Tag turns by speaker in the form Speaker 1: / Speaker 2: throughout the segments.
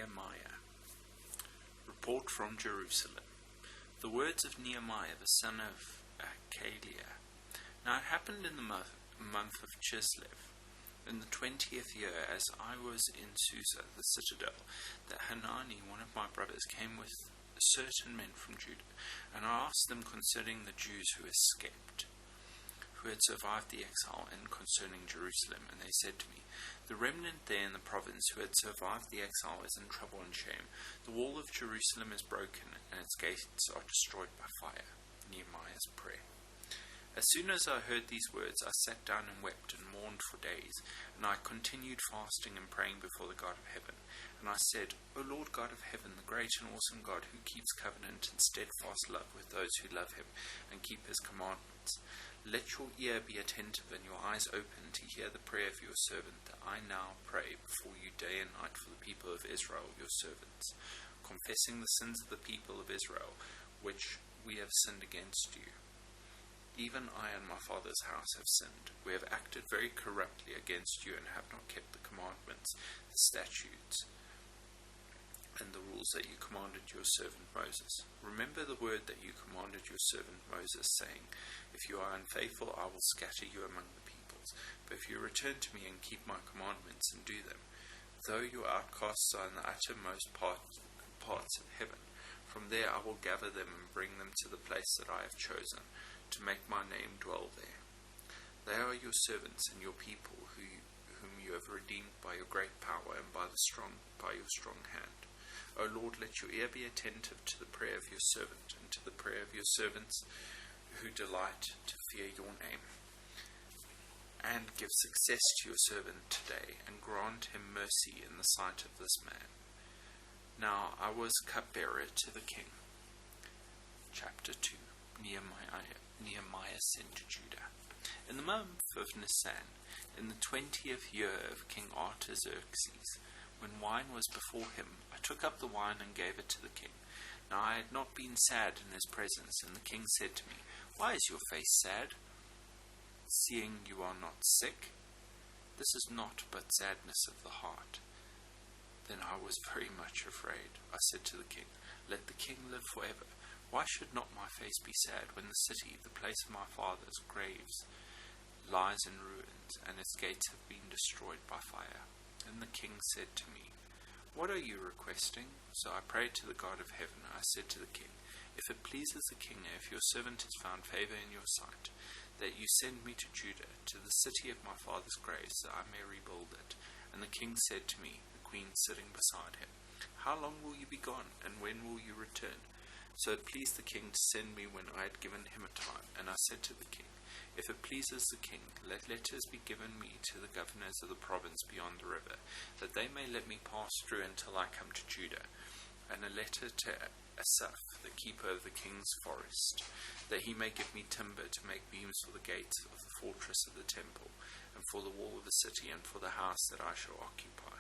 Speaker 1: Nehemiah. Report from Jerusalem. The words of Nehemiah the son of Achaliah. Now it happened in the month of Chislev, in the 20th year, as I was in Susa, the citadel, that Hanani, one of my brothers, came with certain men from Judah, and I asked them concerning the Jews who escaped, who had survived the exile, and concerning Jerusalem. And they said to me, the remnant there in the province who had survived the exile is in trouble and shame. The wall of Jerusalem is broken, and its gates are destroyed by fire. Nehemiah's prayer. As soon as I heard these words, I sat down and wept and mourned for days, and I continued fasting and praying before the God of heaven. And I said, O Lord God of heaven, the great and awesome God, who keeps covenant and steadfast love with those who love him and keep his commandments, let your ear be attentive and your eyes open to hear the prayer of your servant, that I now pray before you day and night for the people of Israel, your servants, confessing the sins of the people of Israel, which we have sinned against you. Even I and my father's house have sinned. We have acted very corruptly against you and have not kept the commandments, the statutes, and the rules that you commanded your servant Moses. Remember the word that you commanded your servant Moses, saying, if you are unfaithful, I will scatter you among the peoples. But if you return to me and keep my commandments and do them, though your outcasts are in the uttermost parts of heaven, from there I will gather them and bring them to the place that I have chosen, to make my name dwell there. They are your servants and your people, whom you have redeemed by your great power and by your strong hand. O Lord, let your ear be attentive to the prayer of your servant and to the prayer of your servants who delight to fear your name. And give success to your servant today, and grant him mercy in the sight of this man. Now I was cupbearer to the king. Chapter 2. Nehemiah sent to Judah. In the month of Nisan, in the 20th year of King Artaxerxes, when wine was before him, I took up the wine and gave it to the king. Now I had not been sad in his presence, and the king said to me, Why is your face sad, seeing you are not sick? This is not but sadness of the heart. Then I was very much afraid. I said to the king, Let the king live forever. Why should not my face be sad when the city, the place of my father's graves, lies in ruins, and its gates have been destroyed by fire? And the king said to me, What are you requesting? So I prayed to the God of heaven. I said to the king, If it pleases the king, and if your servant has found favor in your sight, that you send me to Judah, to the city of my father's graves, that I may rebuild it. And the king said to me, the queen sitting beside him, How long will you be gone, and when will you return? So it pleased the king to send me when I had given him a time. And I said to the king, If it pleases the king, let letters be given me to the governors of the province beyond the river, that they may let me pass through until I come to Judah, and a letter to Asaph, the keeper of the king's forest, that he may give me timber to make beams for the gates of the fortress of the temple, and for the wall of the city, and for the house that I shall occupy.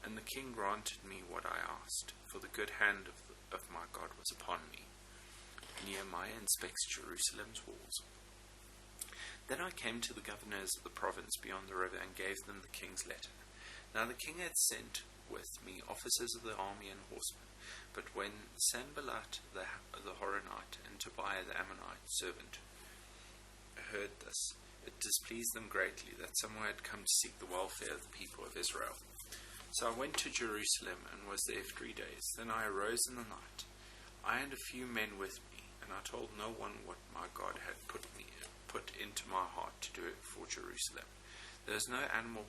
Speaker 1: And the king granted me what I asked, for the good hand of my God was upon me. Nehemiah inspects Jerusalem's walls. Then I came to the governors of the province beyond the river and gave them the king's letter. Now the king had sent with me officers of the army and horsemen. But when Sanballat the Horonite and Tobiah the Ammonite servant heard this, it displeased them greatly that someone had come to seek the welfare of the people of Israel. So I went to Jerusalem and was there 3 days. Then I arose in the night, I and a few men with me, and I told no one what my God had put into my heart to do it for Jerusalem. There was no animal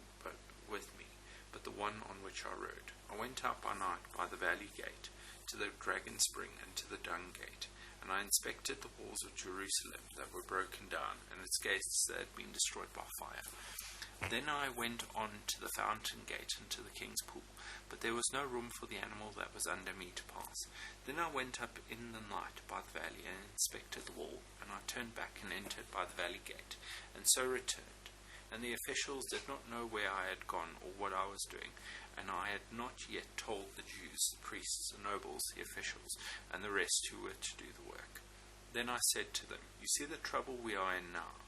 Speaker 1: with me, but the one on which I rode. I went out by night by the valley gate, to the dragon spring, and to the dung gate, and I inspected the walls of Jerusalem that were broken down, and its gates that had been destroyed by fire. Then I went on to the fountain gate and to the king's pool, but there was no room for the animal that was under me to pass. Then I went up in the night by the valley and inspected the wall, and I turned back and entered by the valley gate, and so returned. And the officials did not know where I had gone or what I was doing, and I had not yet told the Jews, the priests, the nobles, the officials, and the rest who were to do the work. Then I said to them, You see the trouble we are in now,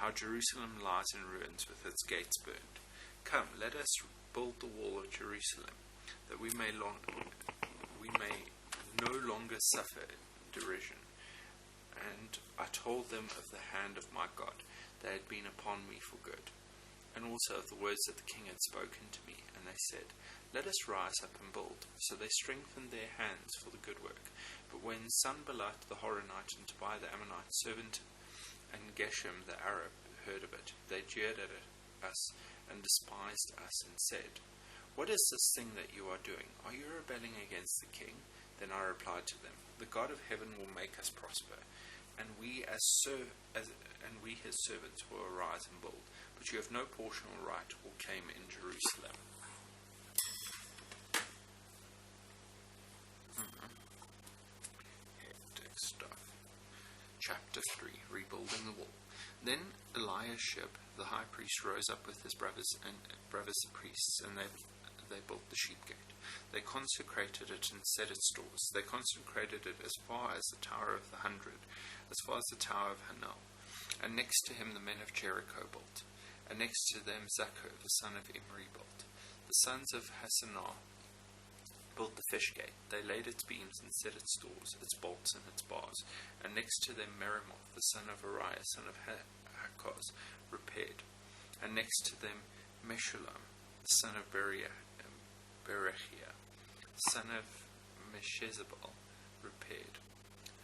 Speaker 1: how Jerusalem lies in ruins with its gates burned. Come, let us build the wall of Jerusalem, that we may no longer suffer derision. And I told them of the hand of my God that had been upon me for good, and also of the words that the king had spoken to me. And they said, Let us rise up and build. So they strengthened their hands for the good work. But when Sanballat the Horonite and Tobiah the Ammonite servant and Geshem the Arab heard of it, they jeered at us and despised us and said, What is this thing that you are doing? Are you rebelling against the king? Then I replied to them, The God of heaven will make us prosper, and we his servants will arise and build. But you have no portion or right or claim in Jerusalem. Hectic stuff. Chapter 3, Rebuilding the Wall. Then Eliashib the high priest rose up with his brothers the priests, and they built the sheep gate. They consecrated it and set its doors. They consecrated it as far as the Tower of the 100, as far as the Tower of Hanel. And next to him the men of Jericho built. And next to them Zaccur the son of Imri built. The sons of Hassanah built the fish gate. They laid its beams and set its doors, its bolts and its bars. And next to them Meremoth the son of Uriah, son of Hakkoz, repaired. And next to them Meshullam the son of Berechiah, son of Meshezabel, repaired.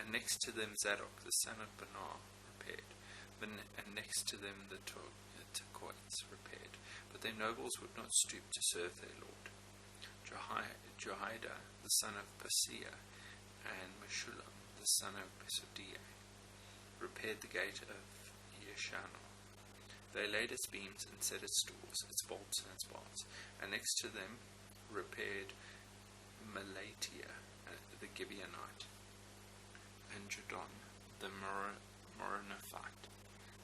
Speaker 1: And next to them Zadok the son of Banar, repaired. And next to them the Tekoites, repaired. But their nobles would not stoop to serve their lord. Jehoiada the son of Paseah and Meshullam the son of Besodiah repaired the gate of Yeshanah. They laid its beams and set its doors, its bolts and its bars. And next to them repaired Melatiah the Gibeonite, and Jadon the Moronophite,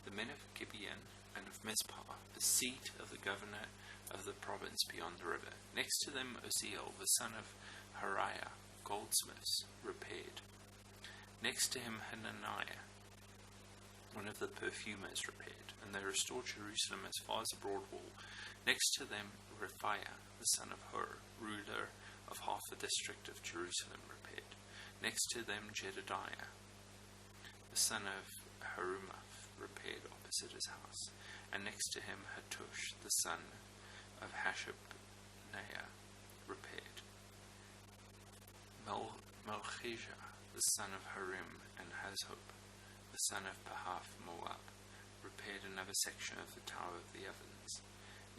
Speaker 1: the men of Gibeon and of Mizpah, the seat of the governor of the province beyond the river. Next to them Uzziel the son of Hariah, goldsmiths, repaired. Next to him Hananiah, one of the perfumers, repaired. And they restored Jerusalem as far as the broad wall. Next to them Rephaiah the son of Hur, ruler of half the district of Jerusalem, repaired. Next to them Jedediah the son of Harumaph, repaired opposite his house. And next to him Hattush the son of Hashabneiah, repaired. Malchijah the son of Harim and Hazhub the son of Pahath Moab, repaired another section of the Tower of the Ovens.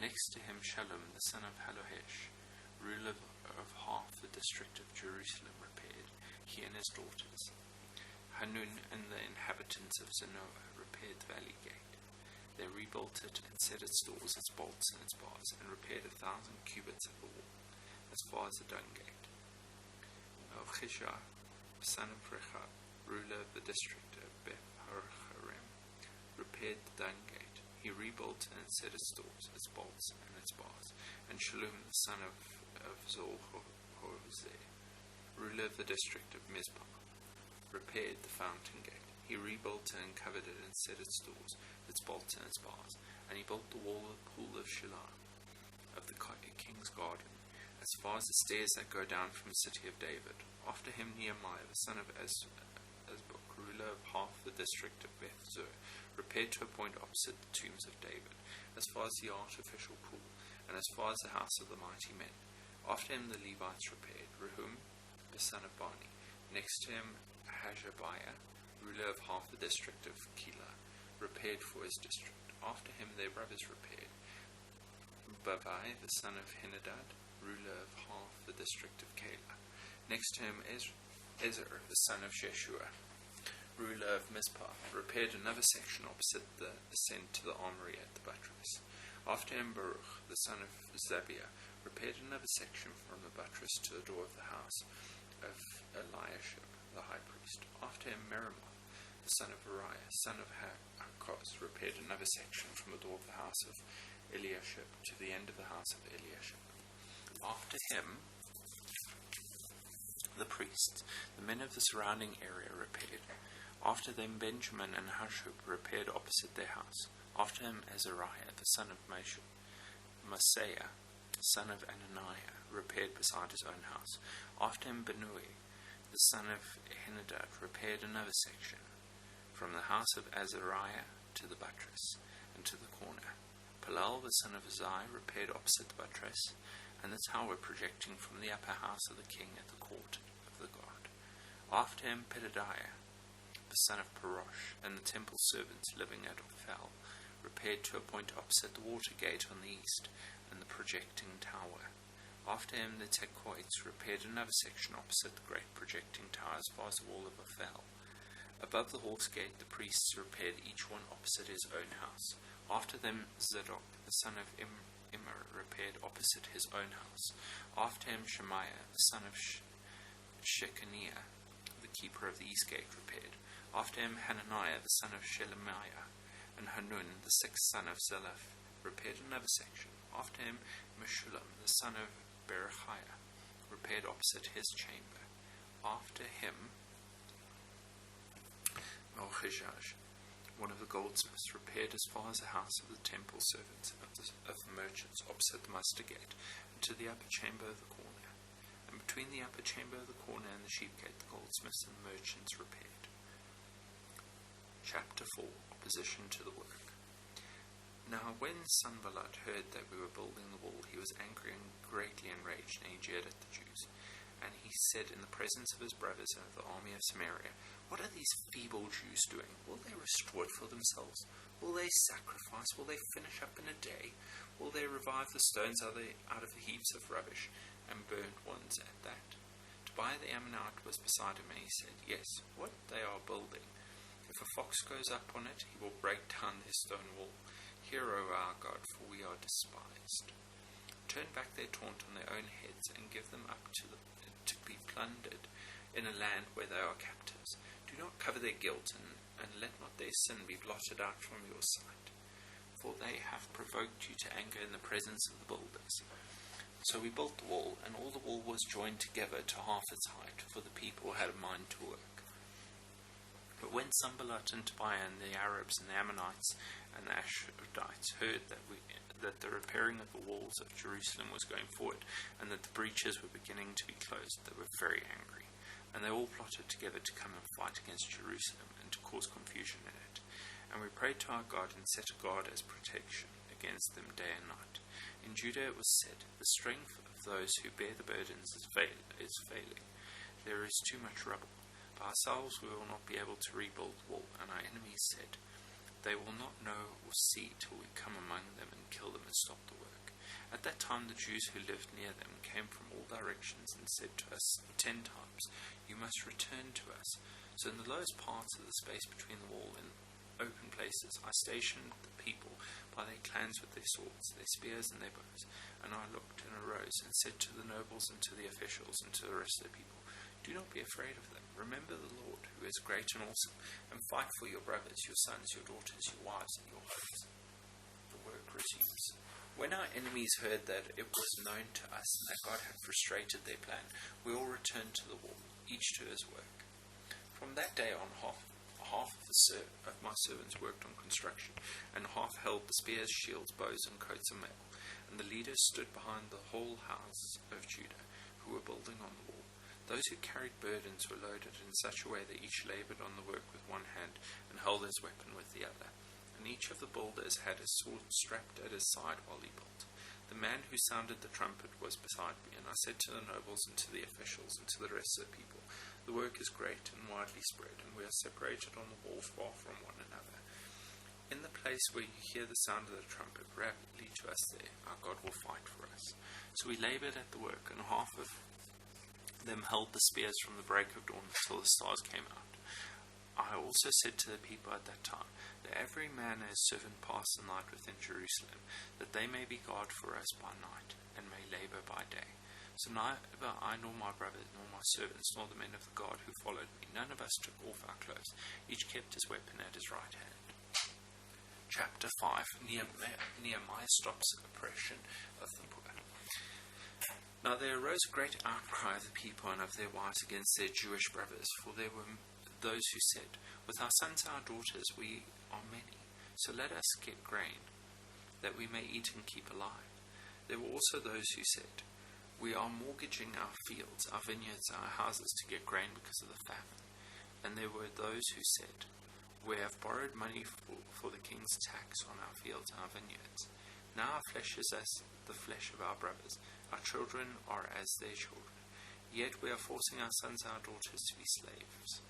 Speaker 1: Next to him Shallum the son of Halohesh, ruler of half the district of Jerusalem, repaired, he and his daughters. Hanun and the inhabitants of Zanoah repaired the valley gate. They rebuilt it and set its doors, its bolts and its bars, and repaired 1,000 cubits of the wall, as far as the dung gate. Melchishah son of Rechab, ruler of the district of Beth Harim, repaired the dung gate. He rebuilt and set its doors, its bolts and its bars. And Shallum the son of Zor-Hoseh, ruler of the district of Mizpah, repaired the fountain gate. He rebuilt it and covered it and set its doors, its bolts and its bars. And he built the wall of the pool of Shiloh, of the king's garden, as far as the stairs that go down from the city of David. After him Nehemiah the son of Azbuk, ruler of half the district of Beth Zur, repaired to a point opposite the tombs of David, as far as the artificial pool, and as far as the house of the mighty men. After him the Levites repaired. Rehum the son of Bani. Next to him Hashabiah, ruler of half the district of Keilah, repaired for his district. After him their brothers repaired. Bavai the son of Henadad, ruler of half the district of Keilah. Next to him Ezer the son of Jeshua, ruler of Mizpah, repaired another section opposite the ascent to the armory at the buttress. After him Baruch the son of Zabiah repaired another section from the buttress to the door of the house of Eliashib the high priest. After him Meremoth the son of Uriah, son of Hakkoz, repaired another section from the door of the house of Eliashib to the end of the house of Eliashib. After him the priests, the men of the surrounding area, repaired. After them Benjamin and Hashub repaired opposite their house. After him Azariah the son of Maaseiah, son of Ananiah, repaired beside his own house. After him Benui, the son of Henadad, repaired another section, from the house of Azariah to the buttress, and to the corner. Palal, the son of Uzziah, repaired opposite the buttress, and the tower projecting from the upper house of the king at the court of the god. After him Pedadiah, the son of Parosh, and the temple servants living at Ophel, repaired to a point opposite the water gate on the east, and the projecting tower. After him the Tekoites repaired another section opposite the great projecting tower as far as the wall of Ophel. Above the horse gate the priests repaired each one opposite his own house. After them Zadok, the son of Immer, repaired opposite his own house. After him Shemaiah, the son of Shechaniah, the keeper of the east gate, repaired. After him Hananiah, the son of Shelemiah, and Hanun, the sixth son of Zelaph, repaired another section. After him Meshullam, the son of Berechiah, repaired opposite his chamber. After him Melchizedek, one of the goldsmiths, repaired as far as the house of the temple servants of the merchants opposite the muster gate, and to the upper chamber of the corner. And between the upper chamber of the corner and the sheep gate the goldsmiths and the merchants repaired. Chapter 4. Opposition to the work. Now when Sanballat heard that we were building the wall, he was angry and greatly enraged, and he jeered at the Jews. And he said in the presence of his brothers and of the army of Samaria, "What are these feeble Jews doing? Will they restore it for themselves? Will they sacrifice? Will they finish up in a day? Will they revive the stones out of the heaps of rubbish, and burnt ones at that?" Tobiah the Ammonite was beside him, and he said, "Yes, what they are building. If a fox goes up on it, he will break down their stone wall. Hear, O our God, for we are despised. Turn back their taunt on their own heads, and give them up to be plundered in a land where they are captives. Do not cover their guilt, and let not their sin be blotted out from your sight. For they have provoked you to anger in the presence of the builders." So we built the wall, and all the wall was joined together to half its height, for the people had a mind to work. But when Sanballat and Tobiah and the Arabs and the Ammonites and the Ashdodites heard that the repairing of the walls of Jerusalem was going forward, and that the breaches were beginning to be closed, they were very angry. And they all plotted together to come and fight against Jerusalem, and to cause confusion in it. And we prayed to our God, and set a guard as protection against them day and night. In Judah it was said, "The strength of those who bear the burdens is failing. There is too much rubble. By ourselves we will not be able to rebuild the wall." And our enemies said, "They will not know or see till we come among them and kill them and stop the work." At that time the Jews who lived near them came from all directions and said to us 10 times, "You must return to us." So in the lowest parts of the space between the wall and open places I stationed the people by their clans with their swords, their spears and their bows. And I looked and arose and said to the nobles and to the officials and to the rest of the people, "Do not be afraid of them. Remember the Lord, who is great and awesome, and fight for your brothers, your sons, your daughters, your wives, and your homes." The work resumes. When our enemies heard that it was known to us and that God had frustrated their plan, we all returned to the wall, each to his work. From that day on, half of my servants worked on construction, and half held the spears, shields, bows, and coats of mail. And the leaders stood behind the whole house of Judah, who were building on the wall. Those who carried burdens were loaded in such a way that each labored on the work with one hand and held his weapon with the other. And each of the builders had his sword strapped at his side while he built. The man who sounded the trumpet was beside me, and I said to the nobles and to the officials and to the rest of the people, "The work is great and widely spread, and we are separated on the wall far from one another. In the place where you hear the sound of the trumpet, rapidly to us there, our God will fight for us." So we labored at the work, and half of them held the spears from the break of dawn until the stars came out. I also said to the people at that time, "Let every man and his servant pass the night within Jerusalem, that they may be guard for us by night, and may labor by day." So neither I nor my brothers, nor my servants, nor the men of the guard who followed me, none of us took off our clothes. Each kept his weapon at his right hand. Chapter 5. Nehemiah stops oppression of the poor. Now there arose a great outcry of the people and of their wives against their Jewish brothers, for there were those who said, "With our sons and our daughters we are many, so let us get grain, that we may eat and keep alive." There were also those who said, We are mortgaging our fields, our vineyards, our houses to get grain because of the famine. And there were those who said, We have borrowed money for the king's tax on our fields and our vineyards. Now our flesh is as the flesh of our brothers, our children are as their children. Yet we are forcing our sons and our daughters to be slaves.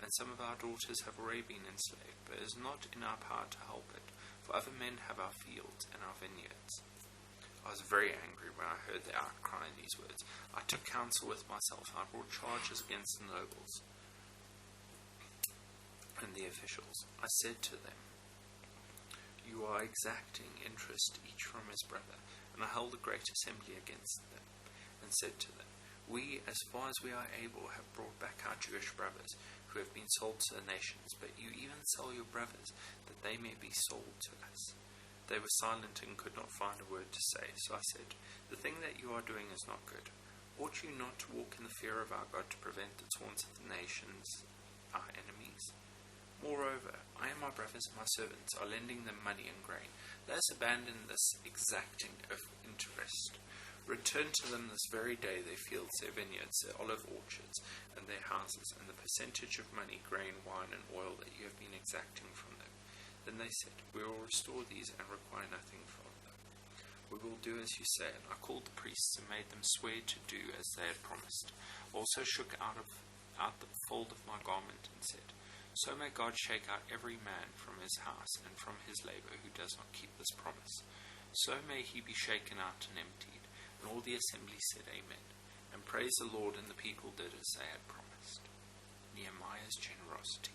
Speaker 1: And some of our daughters have already been enslaved, but it is not in our power to help it, for other men have our fields and our vineyards. I was very angry when I heard the outcry in these words. I took counsel with myself, and I brought charges against the nobles and the officials. I said to them, You are exacting interest each from his brother. And I held a great assembly against them, and said to them, We, as far as we are able, have brought back our Jewish brothers, who have been sold to the nations, but you even sell your brothers, that they may be sold to us. They were silent and could not find a word to say. So I said, The thing that you are doing is not good. Ought you not to walk in the fear of our God to prevent the taunts of the nations, our enemies? Moreover, I and my brothers and my servants are lending them money and grain. Let us abandon this exacting of interest. Return to them this very day their fields, their vineyards, their olive orchards, and their houses, and the percentage of money, grain, wine, and oil that you have been exacting from them. Then they said, We will restore these and require nothing from them. We will do as you say. And I called the priests and made them swear to do as they had promised. Also shook out the fold of my garment and said, So may God shake out every man from his house and from his labor who does not keep this promise. So may he be shaken out and emptied. And all the assembly said Amen, and praised the Lord, and the people did as they had promised. Nehemiah's generosity.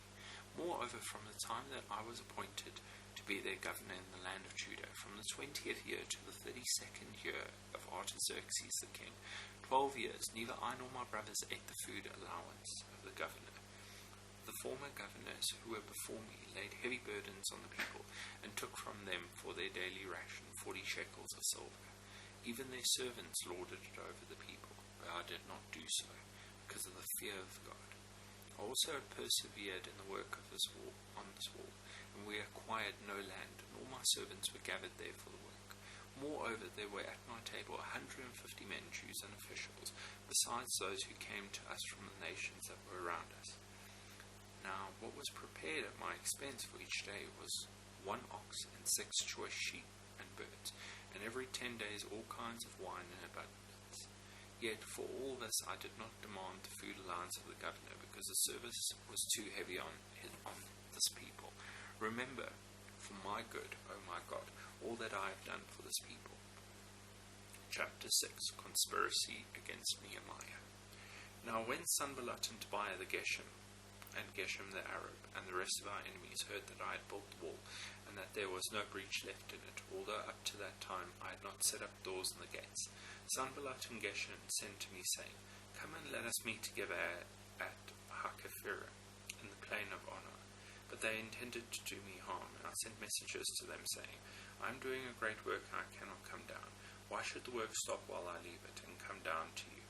Speaker 1: Moreover, from the time that I was appointed to be their governor in the land of Judah, from the 20th year to the 32nd year of Artaxerxes the king, 12 years, neither I nor my brothers ate the food allowance of the governor. The former governors who were before me laid heavy burdens on the people, and took from them for their daily ration 40 shekels of silver. Even their servants lorded it over the people, but I did not do so, because of the fear of God. I also persevered in the work of this wall, and we acquired no land, and all my servants were gathered there for the work. Moreover, there were at my table 150 men, Jews and officials, besides those who came to us from the nations that were around us. Now, what was prepared at my expense for each day was 1 ox and 6 choice sheep and birds, and every 10 days all kinds of wine in abundance. Yet for all this I did not demand the food allowance of the governor, because the service was too heavy on this people. Remember, for my good, O my God, all that I have done for this people. Chapter 6. Conspiracy against Nehemiah. Now when Sanballat and Tobiah the Geshem, and Geshem the Arab, and the rest of our enemies heard that I had built the wall, and that there was no breach left in it, although up to that time I had not set up doors in the gates, Sanballat and Geshem sent to me, saying, Come and let us meet together at Hakephirim, in the plain of Ono. But they intended to do me harm, and I sent messengers to them, saying, I am doing a great work, and I cannot come down. Why should the work stop while I leave it, and come down to you?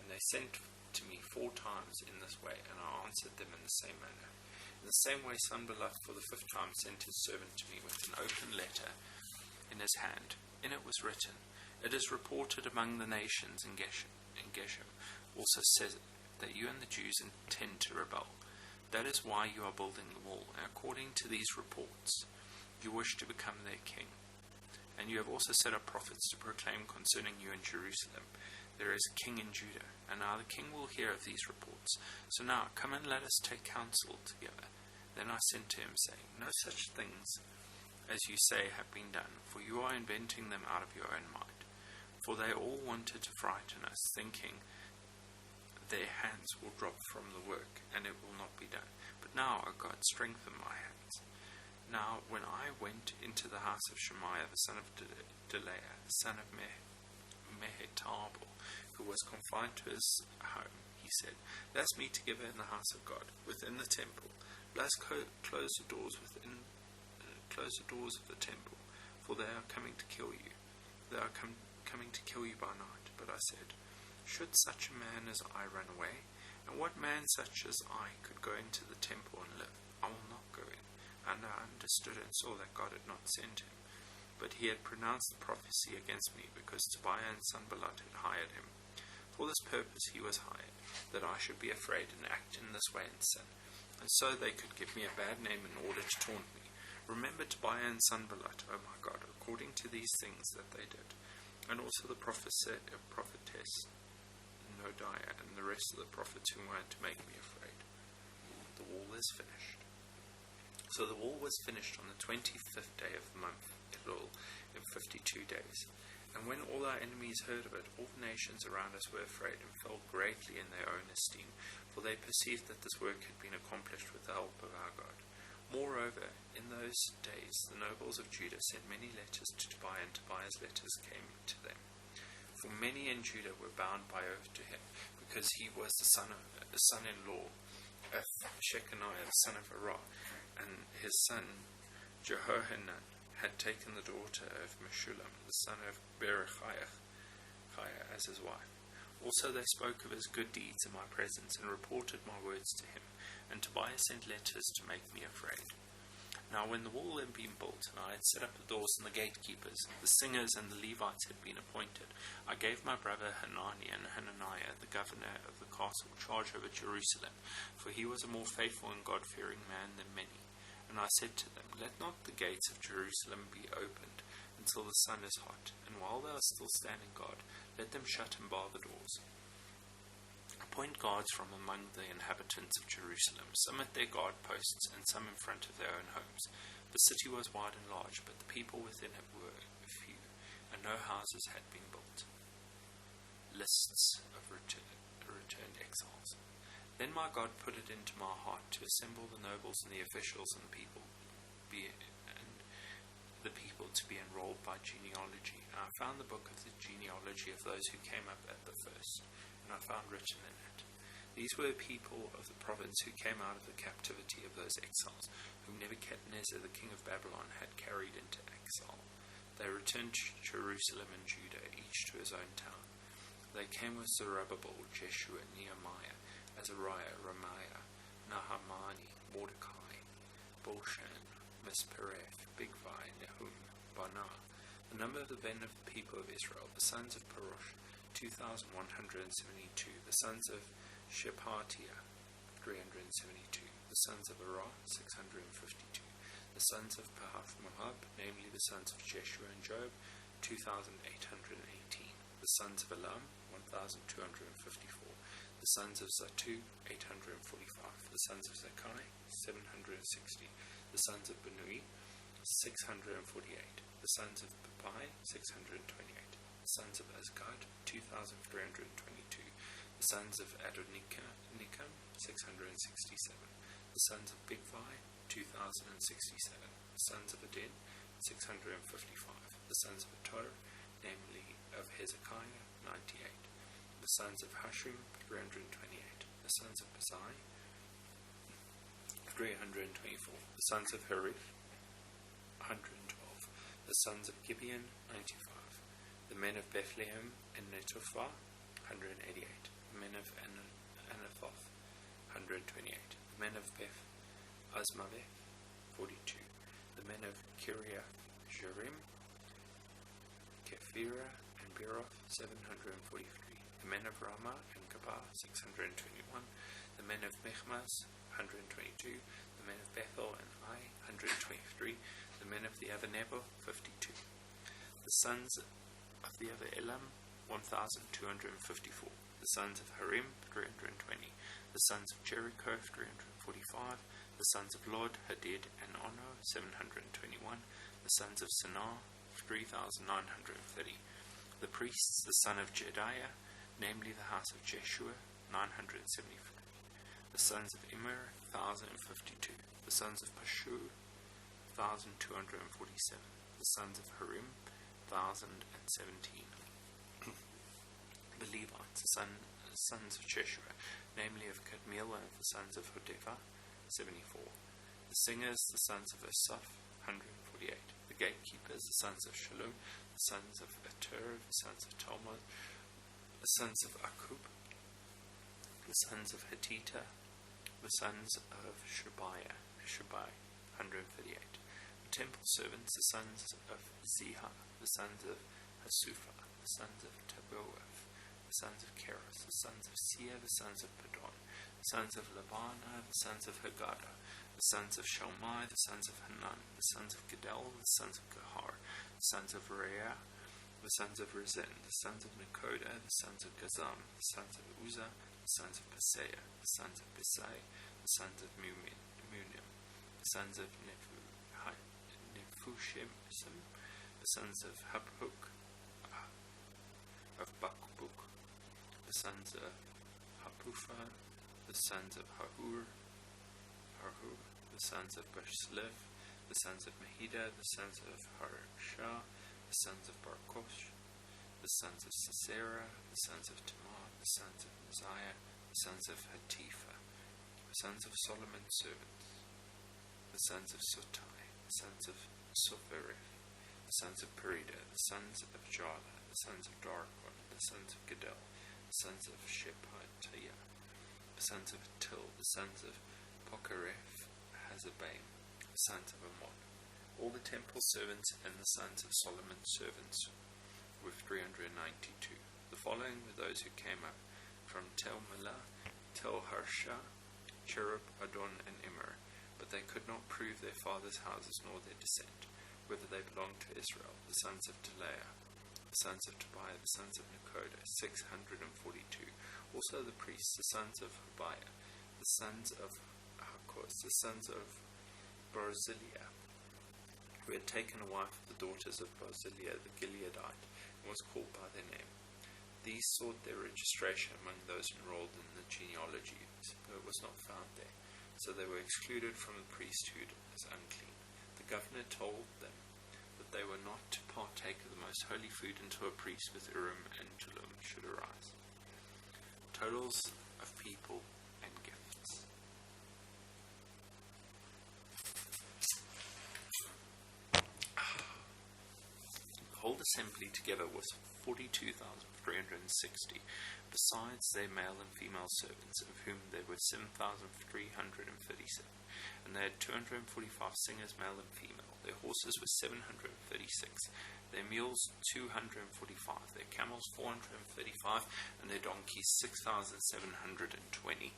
Speaker 1: And they sent to me 4 times in this way, and I answered them in the same manner. In the same way, Sanballat for the 5th time sent his servant to me with an open letter in his hand. In it was written, It is reported among the nations, and Geshem also says that you and the Jews intend to rebel. That is why you are building the wall, and according to these reports, you wish to become their king. And you have also set up prophets to proclaim concerning you in Jerusalem, There is a king in Judah, and now the king will hear of these reports. So now come and let us take counsel together. Then I sent to him, saying, No such things as you say have been done, for you are inventing them out of your own mind. For they all wanted to frighten us, thinking their hands will drop from the work, and it will not be done. But now, O God, strengthen my hands. Now, when I went into the house of Shemaiah, the son of Delaiah, the son of Mehetabel, who was confined to his home, he said, Let us meet together in the house of God, within the temple. Let us close the doors of the temple, for they are coming to kill you. They are coming to kill you by night. But I said, Should such a man as I run away? And what man such as I could go into the temple and live? I will not go in. And I understood and saw that God had not sent him. But he had pronounced the prophecy against me, because Tobiah and Sanballat had hired him. For this purpose he was hired, that I should be afraid and act in this way and sin, and so they could give me a bad name in order to taunt me. Remember Tobiah and Sanballat, O my God, according to these things that they did, and also the prophetess Nodiah, and the rest of the prophets who wanted to make me afraid. The wall is finished. So the wall was finished on the 25th day of the month, Elul, in 52 days. And when all our enemies heard of it, all the nations around us were afraid and fell greatly in their own esteem, for they perceived that this work had been accomplished with the help of our God. Moreover, in those days the nobles of Judah sent many letters to Tobiah, and Tobiah's letters came to them. For many in Judah were bound by oath to him, because he was the son-in-law of Shechaniah, the son of Arah, and his son Jehohanan had taken the daughter of Meshullam, the son of Berechiah, as his wife. Also they spoke of his good deeds in my presence, and reported my words to him. And Tobiah sent letters to make me afraid. Now when the wall had been built, and I had set up the doors and the gatekeepers, the singers and the Levites had been appointed, I gave my brother Hanani and Hananiah, the governor of the castle, charge over Jerusalem, for he was a more faithful and God-fearing man than many. And I said to them, Let not the gates of Jerusalem be opened until the sun is hot, and while they are still standing guard, let them shut and bar the doors. Appoint guards from among the inhabitants of Jerusalem, some at their guard posts, and some in front of their own homes. The city was wide and large, but the people within it were few, and no houses had been built. Lists of returned exiles. Then my God put it into my heart to assemble the nobles and the officials and the people to be enrolled by genealogy. And I found the book of the genealogy of those who came up at the first, and I found written in it, These were people of the province who came out of the captivity of those exiles, whom Nebuchadnezzar the king of Babylon had carried into exile. They returned to Jerusalem and Judah, each to his own town. They came with Zerubbabel, Jeshua, Nehemiah, Azariah, Ramiah, Nahamani, Mordecai, Bilshan, Mispereth, Bigvai, Nehum, Banah. The number of the men of the people of Israel, the sons of Parosh, 2,172. The sons of Shephatiah, 372. The sons of Arah, 652. The sons of Pahath-Moab, namely the sons of Jeshua and Job, 2,818. The sons of Elam, 1,254. The sons of Zatu, 845. The sons of Zakai, 760. The sons of Benui, 648. The sons of Papai, 628. The sons of Azgad, 2,322. The sons of Adonikam, 667. The sons of Bigvai, 2,067. The sons of Adin, 655. The sons of Ator, namely of Hezekiah, 98. The sons of Hashum, 328. The sons of Bazai, 324. The sons of Harith, 112. The sons of Gibeon, 95. The men of Bethlehem and Netophah, 188. The men of Anathoth, 128. The men of Beth Azmaveth, 42. The men of Kiriath Jearim, Kephirah and Beeroth, 743. The men of Ramah and Gabah, 621. The men of Michmas, 122. The men of Bethel and Ai, 123. The men of the other Nebo, 52. The sons of the other Elam, 1,254. The sons of Harim, 320. The sons of Jericho, 345. The sons of Lod, Hadid, and Ono, 721. The sons of Sanaa, 3,930. The priests, the son of Jedaiah, namely the house of Jeshua, 973. The sons of Immer, 1,052. The sons of Pashur, 1,247. The sons of Harim, 1,017. The Levites, the sons of Jeshua, namely of Kadmiel, and the sons of Hodeva, 74. The singers, the sons of Asaph, 148. The gatekeepers, the sons of Shalom, the sons of Ater, the sons of Talmud, the sons of Akub, the sons of Hatita, the sons of Shabai, 138. The temple servants, the sons of Ziha, the sons of Hasupha, the sons of Taboath, the sons of Keros, the sons of Seir, the sons of Padon, the sons of Labana, the sons of Haggadah, the sons of Shalmai, the sons of Hanan, the sons of Gedal, the sons of Gahar, the sons of Reah, the sons of Rezin, the sons of Nekoda, the sons of Gazam, the sons of Uzzah, the sons of Paseah, the sons of Besai, the sons of Munim, the sons of Nefushim, the sons of Habhuk, of Bakbuk, the sons of Hapufa, the sons of Harhur, the sons of Bashlev, the sons of Mahida, the sons of Harsha, the sons of Barkosh, the sons of Sisera, the sons of Tamar, the sons of Messiah, the sons of Hatifa, the sons of Solomon's servants, the sons of Sotai, the sons of Sophereth, the sons of Perida, the sons of Jala, the sons of Darkon, the sons of Gedal, the sons of Shephatiah, the sons of Til, the sons of Pokereth, Hazabaim, the sons of Ammon. All the temple servants and the sons of Solomon's servants were 392. The following were those who came up from Tel Melah, Tel Harsha, Cherub, Adon, and Immer, but they could not prove their fathers' houses nor their descent, whether they belonged to Israel. The sons of Delaiah, the sons of Tobiah, the sons of Nekoda, 642. Also the priests, the sons of Habiah, the sons of Hakos, the sons of Barzillai, who had taken a wife of the daughters of Barzillai the Gileadite, and was called by their name. These sought their registration among those enrolled in the genealogies, but it was not found there, so they were excluded from the priesthood as unclean. The governor told them that they were not to partake of the most holy food until a priest with Urim and Thummim should arise. Totals of people and gifts. The whole assembly together was 42,360, besides their male and female servants, of whom there were 7,337, and they had 245 singers, male and female. Their horses were 736, their mules 245, their camels 435, and their donkeys 6,720.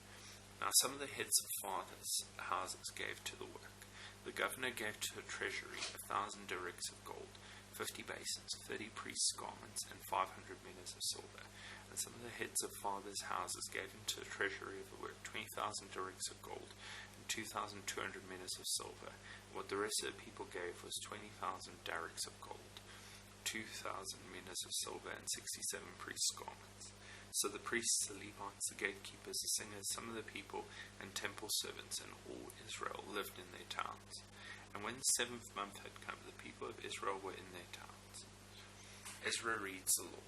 Speaker 1: Now some of the heads of fathers' houses gave to the work. The governor gave to the treasury 1,000 dirhams of gold, 50 basins, 30 priests' garments, and 500 minas of silver. And some of the heads of fathers' houses gave into the treasury of the work 20,000 dirhams of gold, and 2,200 minas of silver. And what the rest of the people gave was 20,000 dirhams of gold, 2,000 minas of silver, and 67 priests' garments. So the priests, the Levites, the gatekeepers, the singers, some of the people, and temple servants, and all Israel lived in their towns. And when the 7th month had come, the people of Israel were in their towns. Ezra reads the law.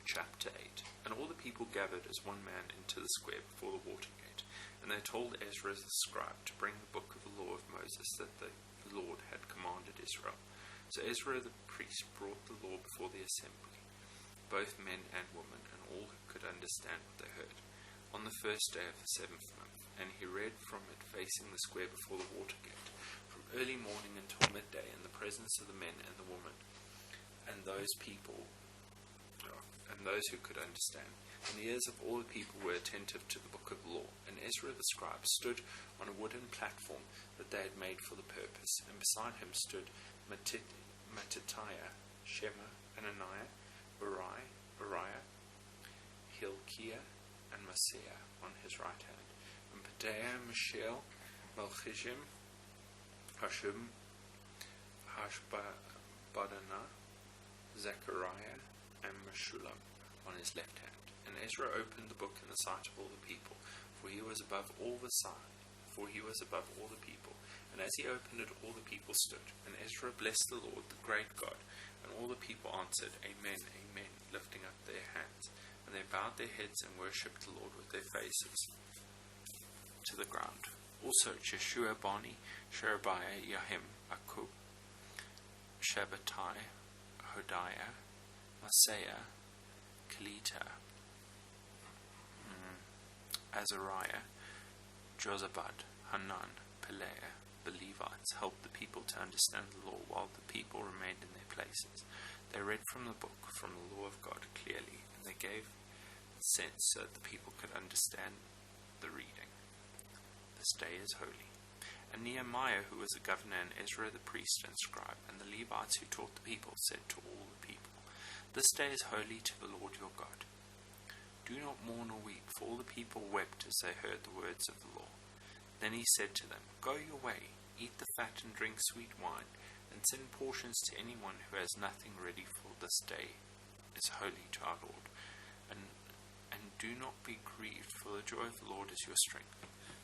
Speaker 1: Chapter 8. And all the people gathered as one man into the square before the water gate. And they told Ezra the scribe to bring the book of the law of Moses that the Lord had commanded Israel. So Ezra the priest brought the law before the assembly, both men and women, and all who could understand what they heard, on the first day of the 7th month. And he read from it facing the square before the water gate, from early morning until midday, in the presence of the men and the women, and those people, and those who could understand. And the ears of all the people were attentive to the book of the law. And Ezra the scribe stood on a wooden platform that they had made for the purpose, and beside him stood Mattithiah, Shema, Ananiah, Uriah, Hilkiah, and Maaseiah on his right hand, and Pedaiah, Mishael, Malchishim, Hashum, Hashbaddanah, Zechariah, and Meshullam on his left hand. And Ezra opened the book in the sight of all the people, for he was above all the people. And as he opened it, all the people stood. And Ezra blessed the Lord, the great God. And all the people answered, Amen, Amen, lifting up their hands. And they bowed their heads and worshipped the Lord with their faces to the ground. Also Jeshua, Bani, Sherebiah, Yahim, Akub, Shabbatai, Hodiah, Maaseiah, Kelita, Azariah, Jozabad, Hanan, Pelaiah, the Levites, helped the people to understand the law while the people remained in their places. They read from the book, from the law of God clearly, and they gave sense so that the people could understand the reading. This day is holy. And Nehemiah, who was a governor, and Ezra the priest and scribe, and the Levites who taught the people, said to all the people, "This day is holy to the Lord your God. Do not mourn or weep," for all the people wept as they heard the words of the law. Then he said to them, "Go your way, eat the fat and drink sweet wine, and send portions to anyone who has nothing ready, for this day is holy to our Lord. And do not be grieved, for the joy of the Lord is your strength."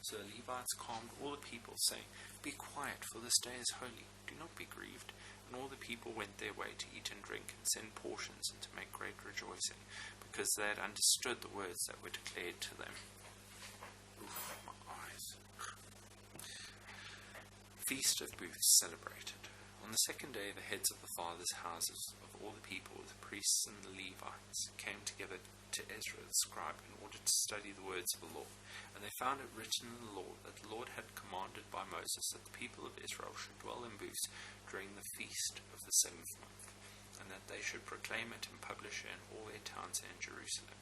Speaker 1: So the Levites calmed all the people, saying, "Be quiet, for this day is holy. Do not be grieved." And all the people went their way to eat and drink and send portions and to make great rejoicing, because they had understood the words that were declared to them. Oof, my eyes. Feast of Booths celebrated. On the second day, the heads of the fathers' houses of all the people, the priests and the Levites, came together to Ezra the scribe in order to study the words of the law. And they found it written in the law that the Lord had commanded by Moses that the people of Israel should dwell in booths during the feast of the 7th month, and that they should proclaim it and publish it in all their towns and in Jerusalem.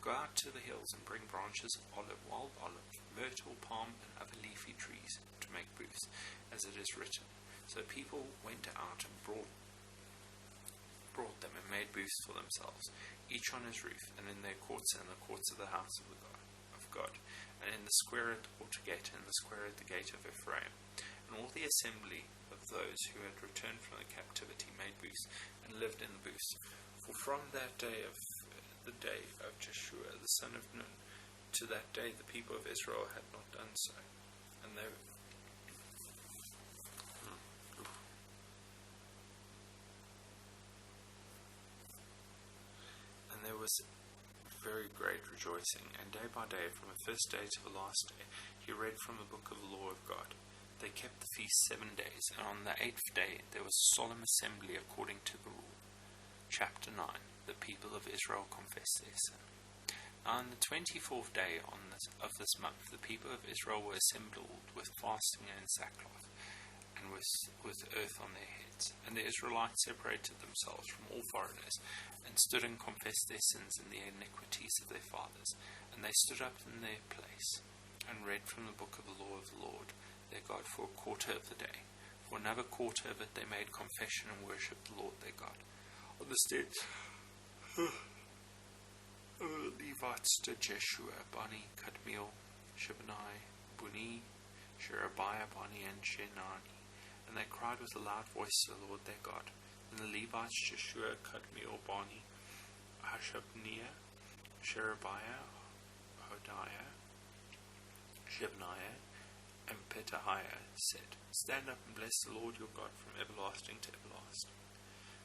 Speaker 1: "Go out to the hills and bring branches of olive, wild olive, myrtle, palm, and other leafy trees to make booths, as it is written." So people went out and brought them and made booths for themselves, each on his roof, and in their courts and in the courts of the house of God, and in the square at the water gate, and in the square at the gate of Ephraim. And all the assembly of those who had returned from the captivity made booths and lived in the booths. For from that day of the day of Joshua the son of Nun to that day the people of Israel had not done so. And there was very great rejoicing, and day by day, from the first day to the last day, he read from the book of the law of God. They kept the feast 7 days, and on the 8th day there was a solemn assembly according to the rule. Chapter 9. The people of Israel confessed their sin. Now on the 24th day of this month, the people of Israel were assembled with fasting and sackcloth, and with earth on their heads. And the Israelites separated themselves from all foreigners, and stood and confessed their sins and the iniquities of their fathers. And they stood up in their place, and read from the book of the law of the Lord their God for a quarter of the day. For another quarter of it they made confession and worshipped the Lord their God. On the stead the Levites stood Jeshua, Bani, Kadmiel, Shebani, Buni, Sherebiah, Bani, and Shenani. And they cried with a loud voice to the Lord their God. And the Levites, Jeshua, Kadmiel, Bani, Hashabniah, Sherebiah, Hodiah, Shebaniah, and Petahiah, said, "Stand up and bless the Lord your God from everlasting to everlasting.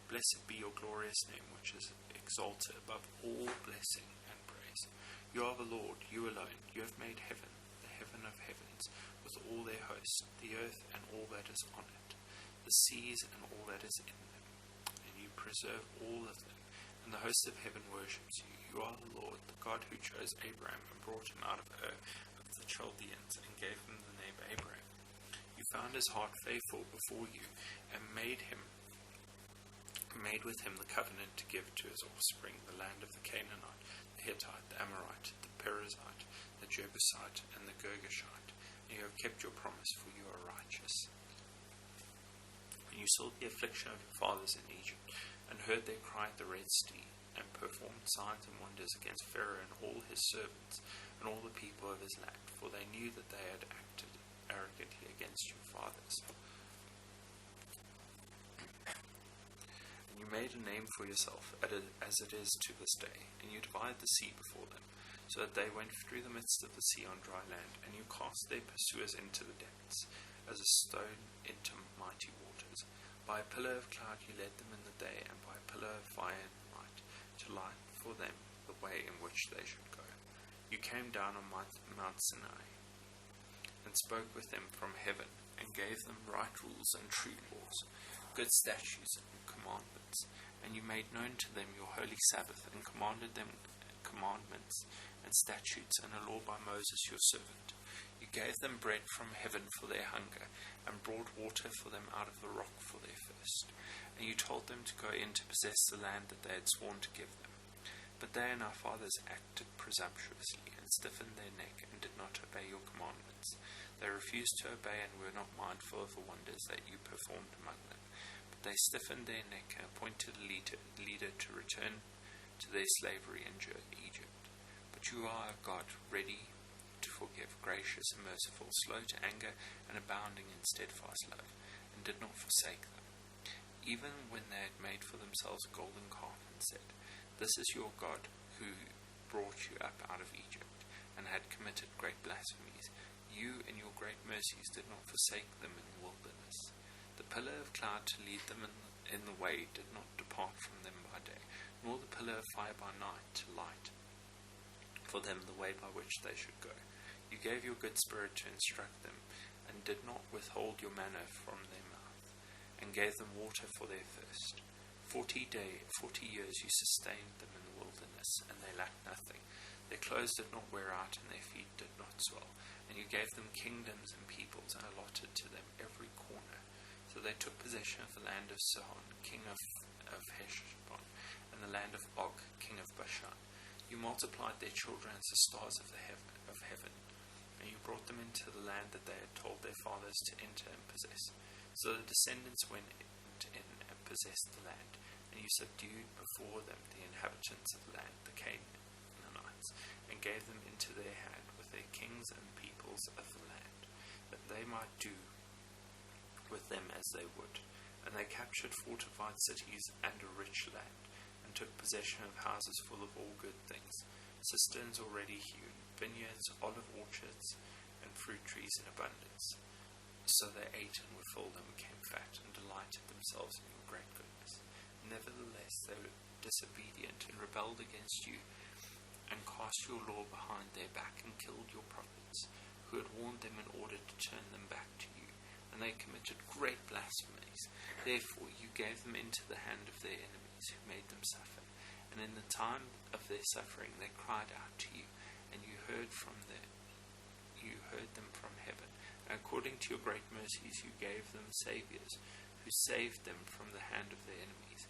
Speaker 1: Blessed be your glorious name, which is exalted above all blessing and praise. You are the Lord, you alone. You have made heaven, the heaven of heavens, with all their hosts, the earth and all that is on it, the seas and all that is in them. And you preserve all of them, and the host of heaven worships you. You are the Lord, the God who chose Abraham and brought him out of Ur of the Chaldeans and gave him the name Abraham. You found his heart faithful before you, and made with him the covenant to give to his offspring the land of the Canaanite, the Hittite, the Amorite, the Perizzite, the Jebusite, and the Girgashite. And you have kept your promise, for you are righteous. When you saw the affliction of your fathers in Egypt, and heard their cry at the Red Sea, and performed signs and wonders against Pharaoh and all his servants, and all the people of his land, for they knew that they had acted arrogantly against your fathers. And you made a name for yourself, as it is to this day, and you divided the sea before them, so that they went through the midst of the sea on dry land, and you cast their pursuers into the depths, as a stone into mighty waters. By a pillar of cloud you led them in the day, and by a pillar of fire in the night, to light for them the way in which they should go. You came down on Mount Sinai, and spoke with them from heaven, and gave them right rules and true laws, good statutes and commandments. And you made known to them your holy Sabbath, and commanded them commandments and statutes and a law by Moses your servant. You gave them bread from heaven for their hunger, and brought water for them out of the rock for their thirst. And you told them to go in to possess the land that they had sworn to give them. But they and our fathers acted presumptuously, and stiffened their neck, and did not obey your commandments. They refused to obey, and were not mindful of the wonders that you performed among them. But they stiffened their neck, and appointed a leader to return to their slavery in Egypt. But you are a God ready to forgive, gracious and merciful, slow to anger, and abounding in steadfast love, and did not forsake them. Even when they had made for themselves a golden calf, and said, This is your God, who brought you up out of Egypt, and had committed great blasphemies, you in your great mercies did not forsake them in the wilderness. The pillar of cloud to lead them in the way did not depart from them by day, nor the pillar of fire by night to light for them the way by which they should go. You gave your good spirit to instruct them, and did not withhold your manna from their mouth, and gave them water for their thirst. 40 years you sustained them in the wilderness, and they lacked nothing. Their clothes did not wear out, and their feet did not swell. And you gave them kingdoms and peoples, and allotted to them every corner. So they took possession of the land of Sihon, king of Heshbon, and the land of Og, king of Bashan. You multiplied their children as the stars of heaven, and you brought them into the land that they had told their fathers to enter and possess. So the descendants went in and possessed the land, and you subdued before them the inhabitants of the land, the Canaanites, and gave them into their hand with their kings and peoples of the land, that they might do with them as they would. And they captured fortified cities and a rich land, and took possession of houses full of all good things, cisterns already hewn, vineyards, olive orchards, and fruit trees in abundance. So they ate and were filled and became fat, and delighted themselves in your great goodness. Nevertheless, they were disobedient and rebelled against you, and cast your law behind their back, and killed your prophets, who had warned them in order to turn them back to you. And they committed great blasphemies. Therefore you gave them into the hand of their enemies, who made them suffer. And in the time of their suffering they cried out to you, and you heard them from heaven. And according to your great mercies you gave them saviors, who saved them from the hand of their enemies.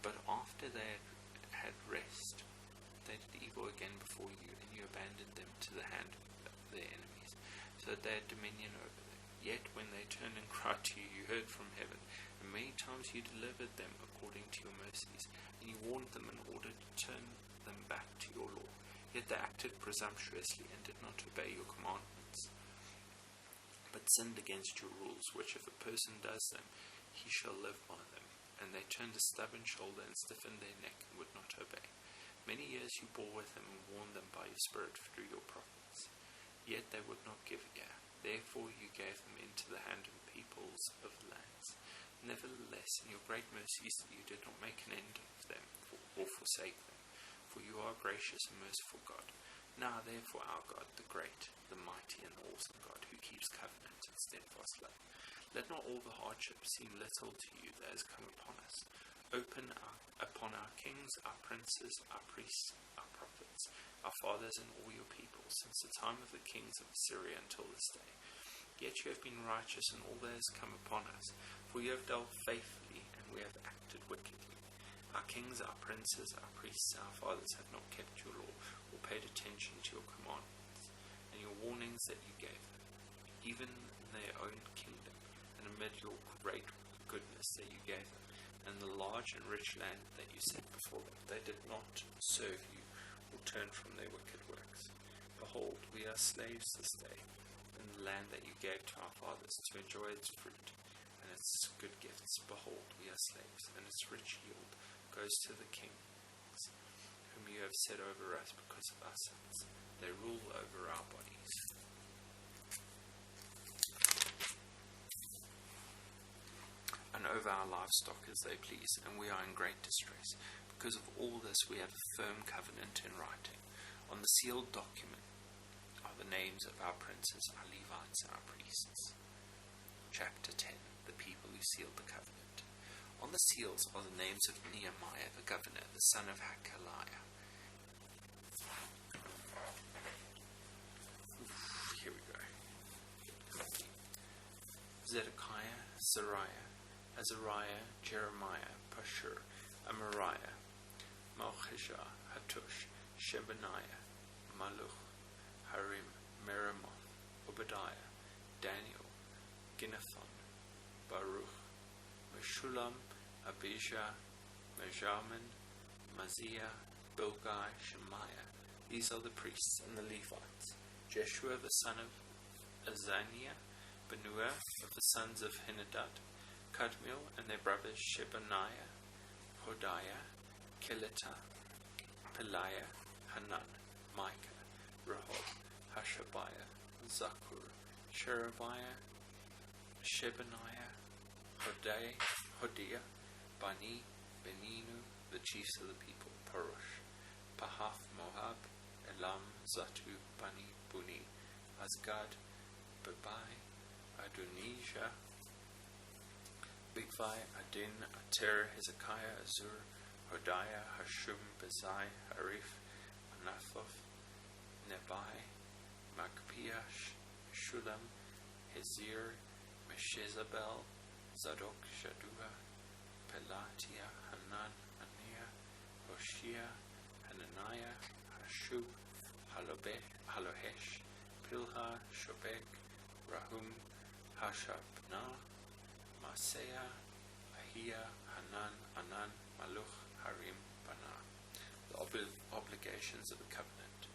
Speaker 1: But after they had rest, they did evil again before you, and you abandoned them to the hand of their enemies, so that they had dominion over them. Yet when they turned and cried to you, you heard from heaven, and many times you delivered them according to your mercies, and you warned them in order to turn them back to your law. Yet they acted presumptuously, and did not obey your commandments, but sinned against your rules, which if a person does them, he shall live by them. And they turned a stubborn shoulder, and stiffened their neck, and would not obey. Many years you bore with them, and warned them by your spirit through your prophets. Yet they would not give ear. Therefore you gave them into the hand of peoples of lands. Nevertheless, in your great mercies you did not make an end of them, or forsake them. For you are gracious and merciful God. Now therefore our God, the great, the mighty, and the awesome God, who keeps covenant and steadfast love, let not all the hardship seem little to you that has come upon us. Open upon our kings, our princes, our priests, our prophets, our fathers, and all your people, since the time of the kings of Assyria until this day. Yet you have been righteous in all that has come upon us, for you have dealt faithfully, and we have acted wickedly. Our kings, our princes, our priests, our fathers have not kept your law, or paid attention to your commandments, and your warnings that you gave them, even in their own kingdom, and amid your great goodness that you gave them, and the large and rich land that you set before them. They did not serve you, or turn from their wicked works. Behold, we are slaves this day in the land that you gave to our fathers, to enjoy its fruit and its good gifts. Behold, we are slaves, and its rich yield goes to the kings, whom you have set over us because of our sins. They rule over our bodies. And over our livestock as they please, and we are in great distress. Because of all this we have a firm covenant in writing. On the sealed document are the names of our princes, our Levites, and our priests. Chapter 10. The people who sealed the covenant. On the seals are the names of Nehemiah the governor, the son of Hakaliah. Here we go. Zedekiah, Sariah, Azariah, Jeremiah, Pashur, Amariah, Malchijah, Hattush, Shebaniah, Maluch, Harim, Meremoth, Obadiah, Daniel, Ginnathon, Baruch, Meshulam, Abijah, Mejamin, Maziah, Bilgai, Shemaiah. These are the priests and the Levites. Jeshua the son of Azaniah, Benuah of the sons of Henadad, Kadmiel and their brothers Shebaniah, Hodiah, Kelita, Peliah, Hanan, Micah, Rehob, Hashabiah, Zakur, Sherebiah, Shebaniah, Hodiah, Bani, Beninu, the chiefs of the people, Parosh, Pahath Moab, Elam, Zatu, Bani, Buni, Azgad, Babai, Adonijah, Bigvai, Adin, Ater, Hezekiah, Azur, Hodiah, Hashum, Bezai, Harif, Anathoth, Nebai, Makpiash, Shulam, Hezir, Meshezabel, Zadok, Shadua, Pelatia, Hanan, Aniah, Hoshea, Hananiah, Hashub, Halohesh, Pilha, Shobek, Rahum, Hashabnah, Maaseiah, Ahia, Hanan, Anan, Maluch, Harim, Banah. The obligations of the covenant.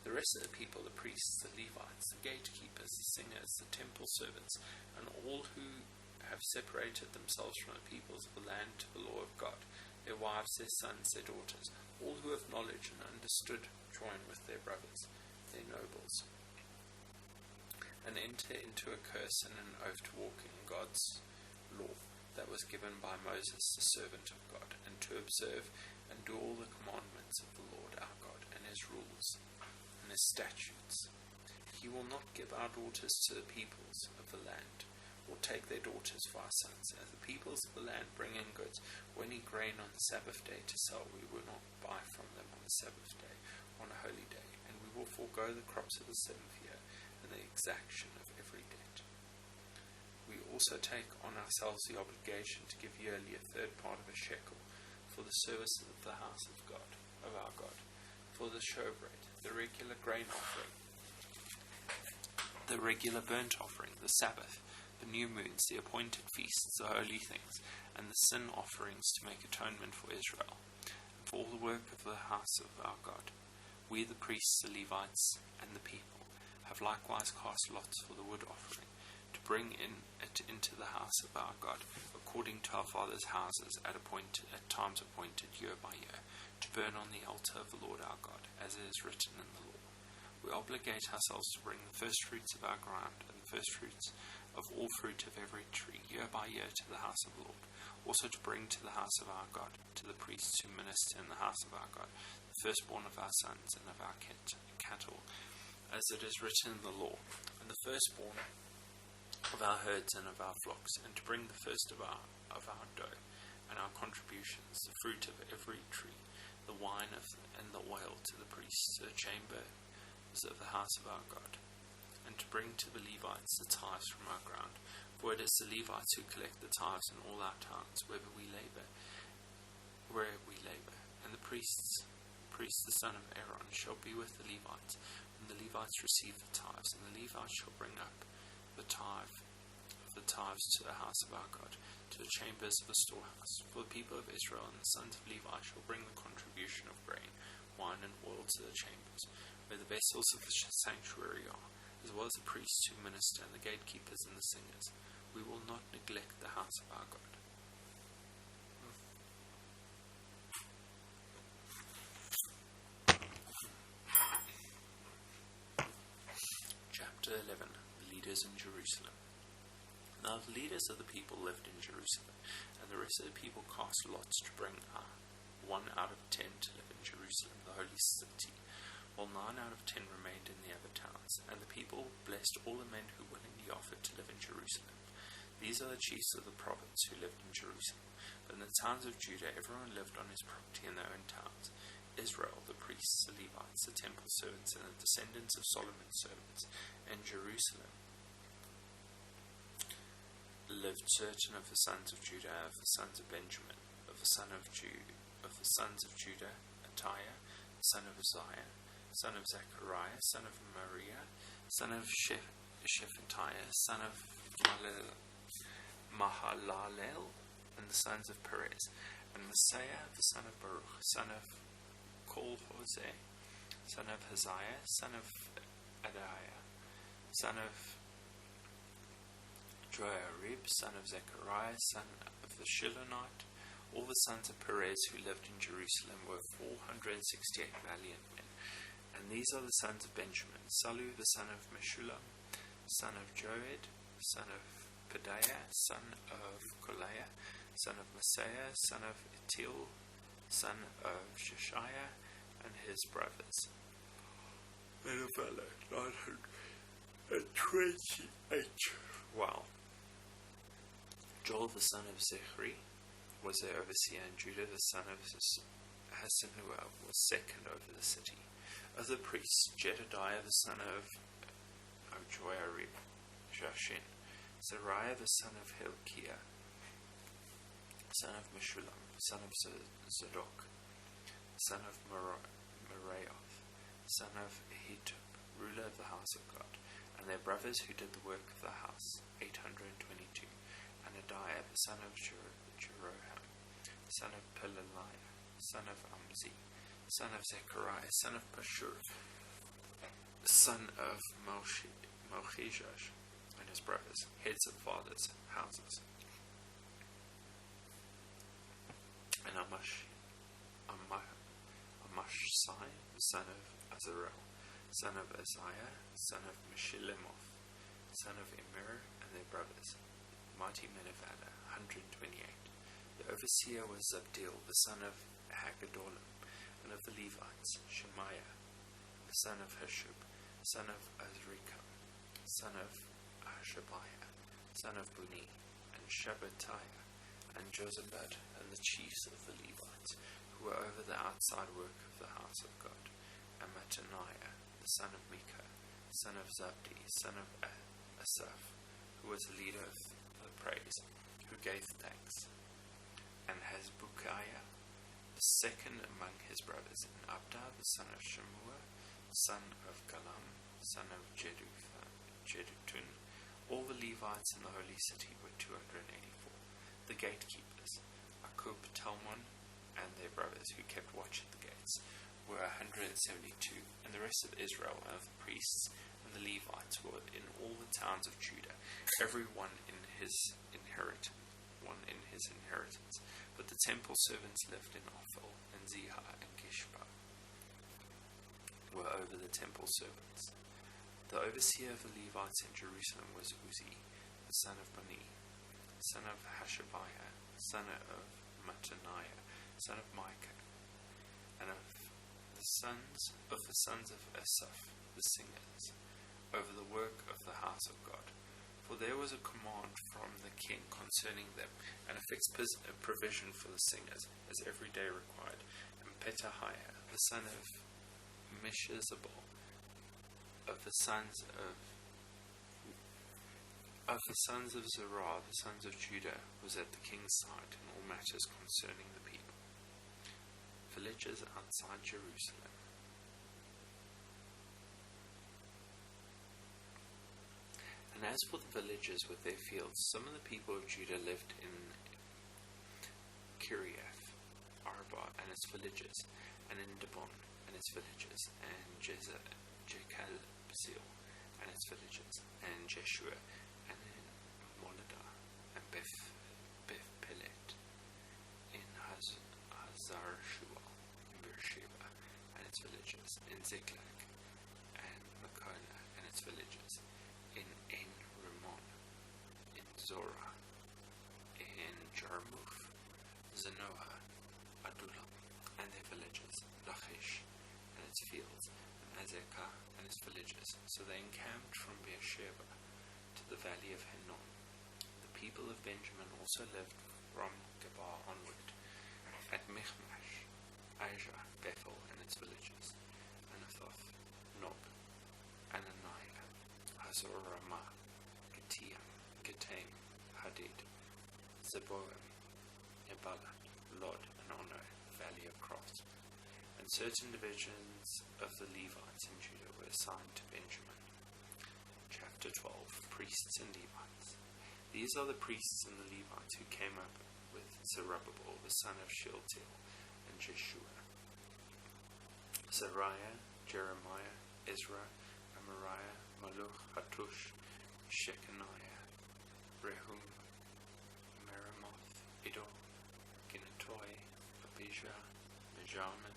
Speaker 1: The rest of the people, the priests, the Levites, the gatekeepers, the singers, the temple servants, and all who have separated themselves from the peoples of the land to the law of God, their wives, their sons, their daughters, all who have knowledge and understood, join with their brothers, their nobles, and enter into a curse and an oath to walk in God's law that was given by Moses, the servant of God, and to observe and do all the commandments of the Lord our God, and his rules, and his statutes. He will not give our daughters to the peoples of the land, or take their daughters for our sons. As the peoples of the land bring in goods, or any grain on the Sabbath day to sell, we will not buy from them on the Sabbath day, on a holy day, and we will forego the crops of the seventh year, and the exaction of every debt. We also take on ourselves the obligation to give yearly a third part of a shekel for the service of the house of God, of our God, for the showbread, the regular grain offering, the regular burnt offering, the Sabbath, the new moons, the appointed feasts, the holy things, and the sin offerings to make atonement for Israel, and for all the work of the house of our God. We, the priests, the Levites, and the people, have likewise cast lots for the wood offering, to bring it into the house of our God, according to our fathers' houses, at times appointed year by year, to burn on the altar of the Lord our God, as it is written in the law. We obligate ourselves to bring the first fruits of our ground, and the first fruits of all fruit of every tree, year by year, to the house of the Lord. Also to bring to the house of our God, to the priests who minister in the house of our God, the firstborn of our sons and of our cattle, as it is written in the law, and the firstborn of our herds and of our flocks, and to bring the first of our dough, and our contributions, the fruit of every tree, the wine and the oil, to the priests, to the chambers of the house of our God, and to bring to the Levites the tithes from our ground. For it is the Levites who collect the tithes in all our towns, wherever we labor, and the priest, the son of Aaron, shall be with the Levites, and the Levites receive the tithes, and the Levites shall bring up the tithes to the house of our God, to the chambers of the storehouse. For the people of Israel and the sons of Levi shall bring the contribution of grain, wine, and oil to the chambers, where the vessels of the sanctuary are, as well as the priests who minister, and the gatekeepers and the singers. We will not neglect the house of our God. Chapter 11. The leaders in Jerusalem. Now the leaders of the people lived in Jerusalem, and the rest of the people cast lots to bring 1 out of 10 to live in Jerusalem, the holy city, while 9 out of 10 remained in the other towns. And the people blessed all the men who willingly offered to live in Jerusalem. These are the chiefs of the province who lived in Jerusalem. But in the towns of Judah, everyone lived on his property in their own towns. Israel, the priests, the Levites, the temple servants, and the descendants of Solomon's servants, and Jerusalem lived certain of the sons of Judah, of the sons of Benjamin, of the sons of Judah, Attiah, son of Uzziah, son of Zechariah, son of Maria, son of Shephatiah, son of Mahalalel, and the sons of Perez, and Messiah, the son of Baruch, son of Kolhoseh, son of Haziah, son of Adiah, son of Joarib, son of Zechariah, son of the Shilonite. All the sons of Perez who lived in Jerusalem were 468 valiant men. And these are the sons of Benjamin: Salu, the son of Meshullam, son of Joed, son of Pedaiah, son of Kolaiah, son of Messiah, son of Etil, son of Sheshiah, and his brothers. And a fellow, 928. Wow. Joel, the son of Zechri, was their overseer, and Judah, the son of Hasanua, was second over the city. Of the priests, Jedediah, the son of Joarib, Jashin, Zariah, the son of Hilkiah, son of Meshullam, son of Zadok, son of Meraioth, son of Ahitub, ruler of the house of God, and their brothers who did the work of the house, 822, and Adiah, the son of Jeroham, son of Pelaliah, son of Amzi, son of Zechariah, son of Pashur, son of Malchijah, and his brothers, heads of fathers' houses. And Amashsai, the son of Azarel, son of Isaiah, son of Meshillemoth, son of Immer, and their brothers, mighty men of valor, 128. The overseer was Zabdiel, the son of Haggadolim, and of the Levites, Shemaiah, the son of Hashub, son of Azrikam, son of Hashabiah, son of Buni, and Shabbatiah, and Jozabad, and the chiefs of the Levites, who were over the outside work of the house of God, and Mattaniah, the son of Micah, son of Zabdi, son of Asaph, who was the leader of the praise, who gave thanks, and Hasbukiah, the second among his brothers, and Abda, the son of Shemua, son of Galam, son of Jedutun. All the Levites in the holy city were 284. The gatekeepers, Akub, Talmon, and their brothers who kept watch at the gates, were 172, and the rest of Israel and of the priests and the Levites were in all the towns of Judah, every one in his inheritance. But the temple servants lived in Ophel, and Zihah, and Gishpa were over the temple servants. The overseer of the Levites in Jerusalem was Uzzi, the son of Bani, son of Hashabiah, son of Mattaniah, son of Micah, and of the sons of Asaph, the singers, over the work of the house of God. For there was a command from the king concerning them, and a fixed provision for the singers, as every day required. And Petahiah, the son of Meshezabel, of the sons of Zerah, the sons of Judah, was at the king's side in all matters concerning the people. Villages outside Jerusalem. And as for the villages with their fields, some of the people of Judah lived in Kiriath Arba and its villages, and in Dibon and its villages, and Jekal-Bezil and its villages, and Jeshua, and in Moladah, and Beth Pelet, in Hazar-Shual, in Beersheba and its villages, in Ziklag, and Makona and its villages, in En-Rimmon, in Zorah, in Jarmuth, Zanoah, Adullam, and their villages, Lachish and its fields, and Azekah and its villages. So they encamped from Beersheba to the valley of Hinnom. The people of Benjamin also lived from Geba onward, at Michmash, Aijah, Bethel and its villages, Anathoth, Nob, Ananiah, Hazor-Ramah, Gitaim, Hadid, Zeboim, Nebalat, Lod, and Ono, valley of craftsmen. And Certain divisions of the Levites in Judah were assigned to Benjamin. Chapter 12. Priests and Levites. These are the priests and the Levites who came up with Zerubbabel, the son of Shealtiel, and Jeshua, Zariah, Jeremiah, Ezra, Amariah, Maluch, Hattush, Shechaniah, Rehum, Meremoth, Iddo, Ginnatoi, Abijah, Mijamin,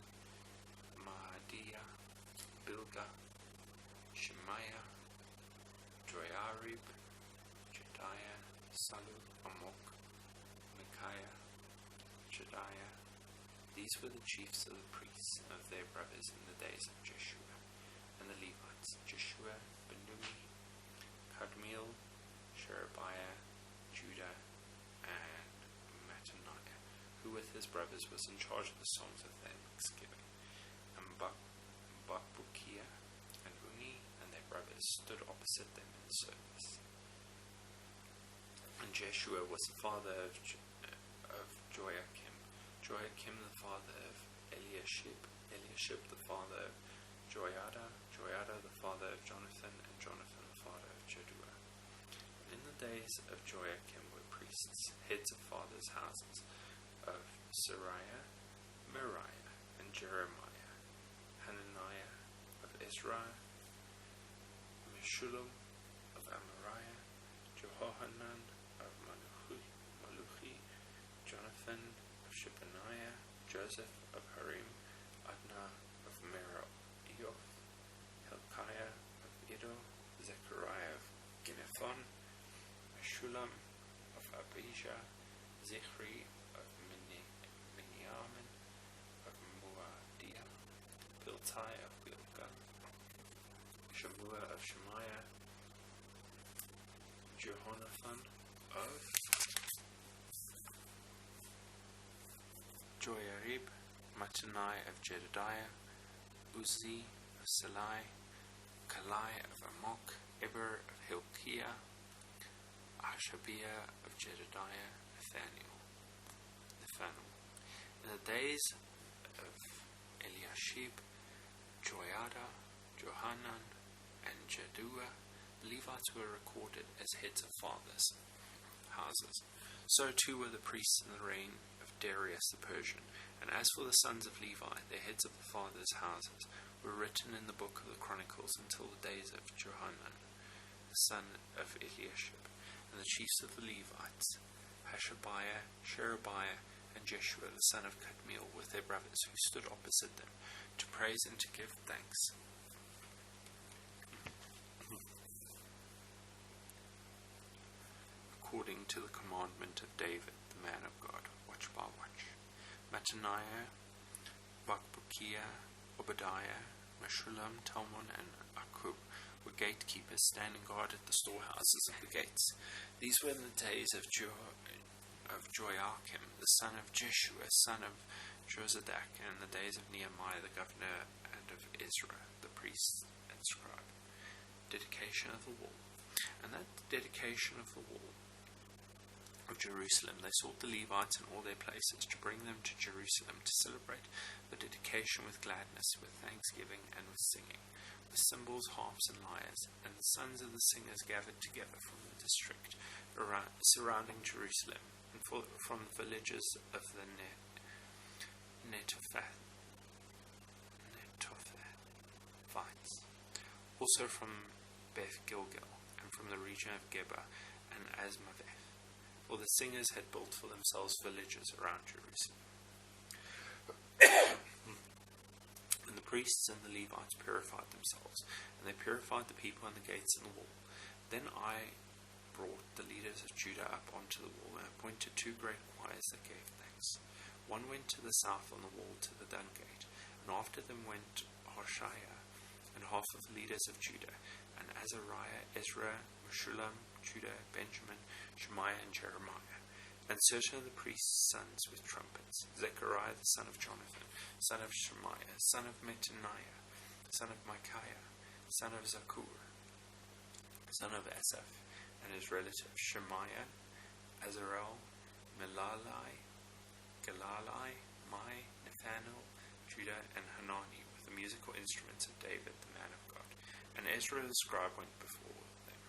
Speaker 1: Mahadiah, Bilgah, Shemaiah, Joiarib, Jedaiah, Salu, Amok, Micaiah, Jedaiah. These were the chiefs of the priests and of their brothers in the days of Jeshua. And the Levites, Jeshua, Benui, Kadmiel, Sherebiah, Judah, and Mattaniah, who with his brothers was in charge of the songs of thanksgiving. And Bakbukiah and Uni and their brothers stood opposite them in service. And Jeshua was the father of Joachim, Joachim the father of Eliashib, Eliashib the father of Joiada, Joiada the father of Jonathan, and Jonathan the father of Jaddua. And in the days of Joachim were priests, heads of fathers' houses, of Sariah, Meriah, and Jeremiah, Hananiah, of Ezra, Meshullam, of Amariah, Jehohanan, of Maluchi, Jonathan, of Shebaniah, Joseph, of Harim, Adnah, of Merioth, Hilkiah, of Iddo, Zechariah, of Ginnethon, Meshullam, of Abijah, Zichri, of Miniamin, of Muadiah, Piltai, of Bilgah, Shavua, of Shemaiah, Jehonathan, of Joiarib, Mattanai, of Jedediah, Uzzi, of Salai, Kalai, of Amok, Eber, of Hilkiah, Hashabiah, of Jedediah, Nathaniel. In the days of Eliashib, Joiada, Johanan, and Jaddua, the Levites were recorded as heads of fathers' houses. So too were the priests in the reign of Darius the Persian. And as for the sons of Levi, the heads of the fathers' houses were written in the book of the Chronicles until the days of Johanan, the son of Eliashib, and the chiefs of the Levites, Hashabiah, Sherebiah, and Jeshua the son of Kadmiel with their brothers, who stood opposite them to praise and to give thanks. According to the commandment of David, the man of God, watch by watch. Mattaniah, Bakbukiah, Obadiah, Meshullam, Talmon, and Akub were gatekeepers standing guard at the storehouses of the gates. These were in the days of Joachim, the son of Jeshua, son of Jozadak, and in the days of Nehemiah, the governor, and of Ezra, the priest and scribe. Dedication of the wall. And that dedication of the wall of Jerusalem, they sought the Levites in all their places to bring them to Jerusalem to celebrate the dedication with gladness, with thanksgiving, and with singing, with cymbals, harps, and lyres. And the sons of the singers gathered together from the district surrounding Jerusalem, and from the villages of the Netophathites, also from Beth Gilgal, and from the region of Geba and Asmaveth. For the singers had built for themselves villages around Jerusalem. And the priests and the Levites purified themselves, and they purified the people and the gates and the wall. Then I brought the leaders of Judah up onto the wall, and appointed 2 great choirs that gave thanks. One went to the south on the wall to the dung gate, and after them went Hoshaiah and half of the leaders of Judah, and Azariah, Ezra, Meshullam, Judah, Benjamin, Shemaiah, and Jeremiah, and certain of the priests' sons with trumpets, Zechariah the son of Jonathan, son of Shemaiah, son of Mattaniah, son of Micaiah, son of Zakur, son of Asaph, and his relative Shemaiah, Azarel, Melalai, Galalai, Mai, Nathanael, Judah, and Hanani with the musical instruments of David, the man of God. And Ezra the scribe went before them.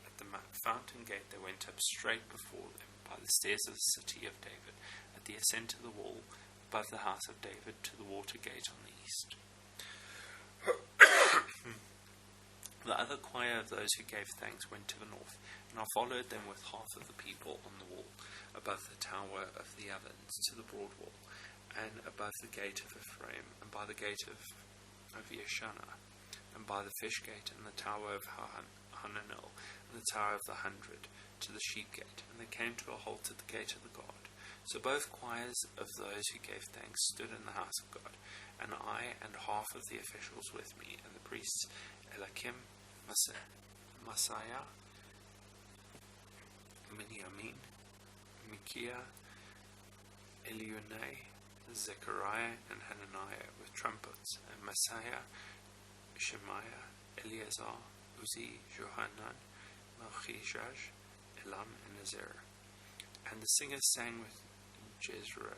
Speaker 1: At the fountain gate they went up straight before them, by the stairs of the city of David, at the ascent of the wall, above the house of David, to the water gate on the east. The other choir of those who gave thanks went to the north, and I followed them with half of the people on the wall, above the tower of the ovens, to the broad wall, and above the gate of Ephraim, and by the gate of Yeshana, and by the fish gate, and the tower of Hananel, and the tower of the 100, to the sheep gate. And they came to a halt at the gate of the God. So both choirs of those who gave thanks stood in the house of God, and I and half of the officials with me, and the priests Eliakim, Messiah, Miniamin, Micaiah, Elionai, Zechariah, and Hananiah with trumpets, and Messiah, Shemaiah, Eleazar, Uzi, Johanan, Malchijah, Elam, and Azar. And the singers sang with Jezrahiah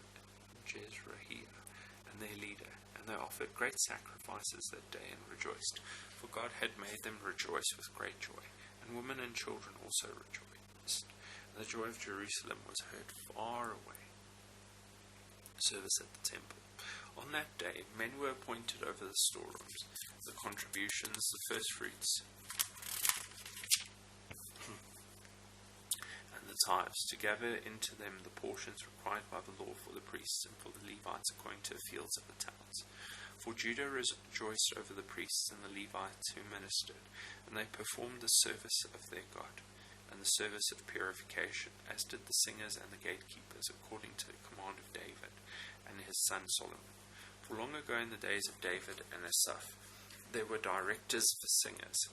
Speaker 1: and their leader, and they offered great sacrifices that day and rejoiced, for God had made them rejoice with great joy, and women and children also rejoiced. And the joy of Jerusalem was heard far away. Service at the temple. On that day, men were appointed over the storerooms, the contributions, the first fruits, and the tithes, to gather into them the portions required by the law for the priests and for the Levites according to the fields of the towns. For Judah rejoiced over the priests and the Levites who ministered, and they performed the service of their God, and the service of purification, as did the singers and the gatekeepers, according to the command of David and his son Solomon. For long ago in the days of David and Asaph, there were directors for singers,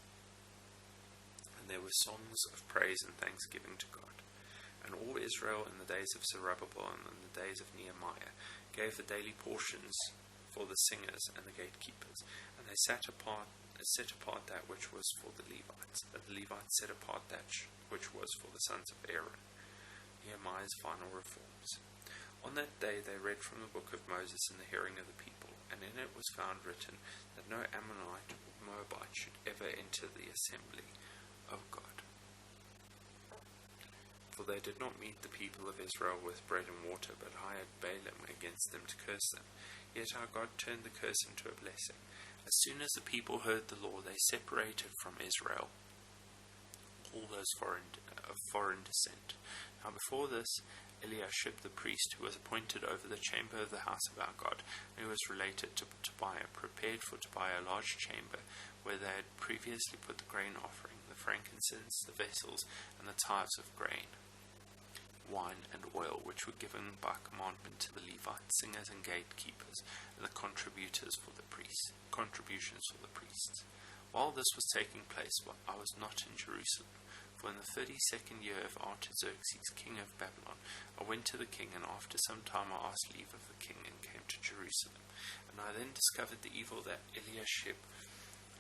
Speaker 1: and there were songs of praise and thanksgiving to God. And all Israel in the days of Zerubbabel and in the days of Nehemiah gave the daily portions for the singers and the gatekeepers, and they set apart that which was for the Levites, and the Levites set apart that which was for the sons of Aaron. Nehemiah's final reforms. On that day they read from the book of Moses in the hearing of the people, and in it was found written that no Ammonite or Moabite should ever enter the assembly of God. For they did not meet the people of Israel with bread and water, but hired Balaam against them to curse them. Yet our God turned the curse into a blessing. As soon as the people heard the law, they separated from Israel all those of foreign descent. Now before this, Eliashib the priest, who was appointed over the chamber of the house of our God, and who was related to Tobiah, prepared for Tobiah a large chamber, where they had previously put the grain offering, the frankincense, the vessels, and the tithes of grain, wine, and oil, which were given by commandment to the Levites, singers, and gatekeepers, and the contributions for the priests. While this was taking place, I was not in Jerusalem, for in the 32nd year of Artaxerxes, king of Babylon, I went to the king, and after some time I asked leave of the king, and came to Jerusalem. And I then discovered the evil that Eliashib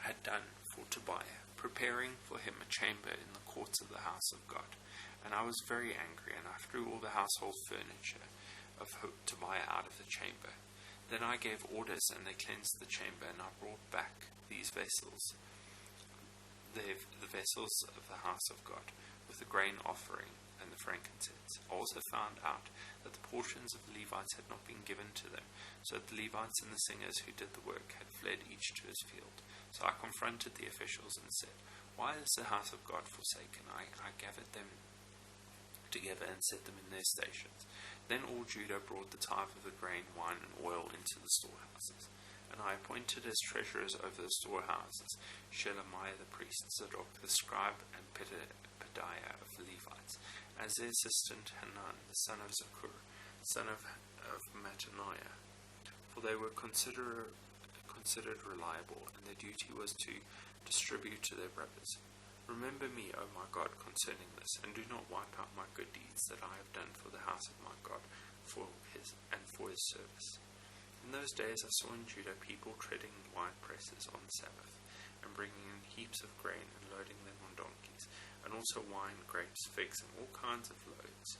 Speaker 1: had done for Tobiah, preparing for him a chamber in the courts of the house of God. And I was very angry, and I threw all the household furniture of Tobiah out of the chamber. Then I gave orders, and they cleansed the chamber, and I brought back these vessels, the vessels of the house of God, with the grain offering and the frankincense. I also found out that the portions of the Levites had not been given to them, so that the Levites and the singers who did the work had fled each to his field. So I confronted the officials and said, "Why is the house of God forsaken?" I gathered them together and set them in their stations. Then all Judah brought the tithe of the grain, wine, and oil into the storehouses. And I appointed as treasurers over the storehouses Shelemiah the priest, Zadok the scribe, and Pedaiah of the Levites, as their assistant Hanan the son of Zakur, son of Mattaniah. For they were considered reliable, and their duty was to distribute to their brothers. Remember me, O my God, concerning this, and do not wipe out my good deeds that I have done for the house of my God, for his service. In those days I saw in Judah people treading wine presses on the Sabbath, and bringing in heaps of grain and loading them on donkeys, and also wine, grapes, figs, and all kinds of loads,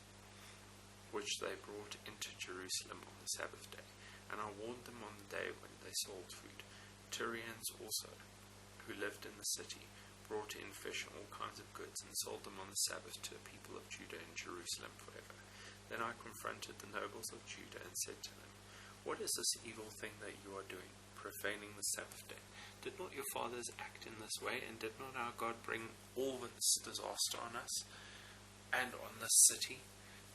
Speaker 1: which they brought into Jerusalem on the Sabbath day. and I warned them on the day when they sold food. Tyrians also, who lived in the city, brought in fish and all kinds of goods and sold them on the Sabbath to the people of Judah and Jerusalem forever. Then I confronted the nobles of Judah and said to them, "What is this evil thing that you are doing, profaning the Sabbath day? Did not your fathers act in this way, and did not our God bring all this disaster on us and on this city?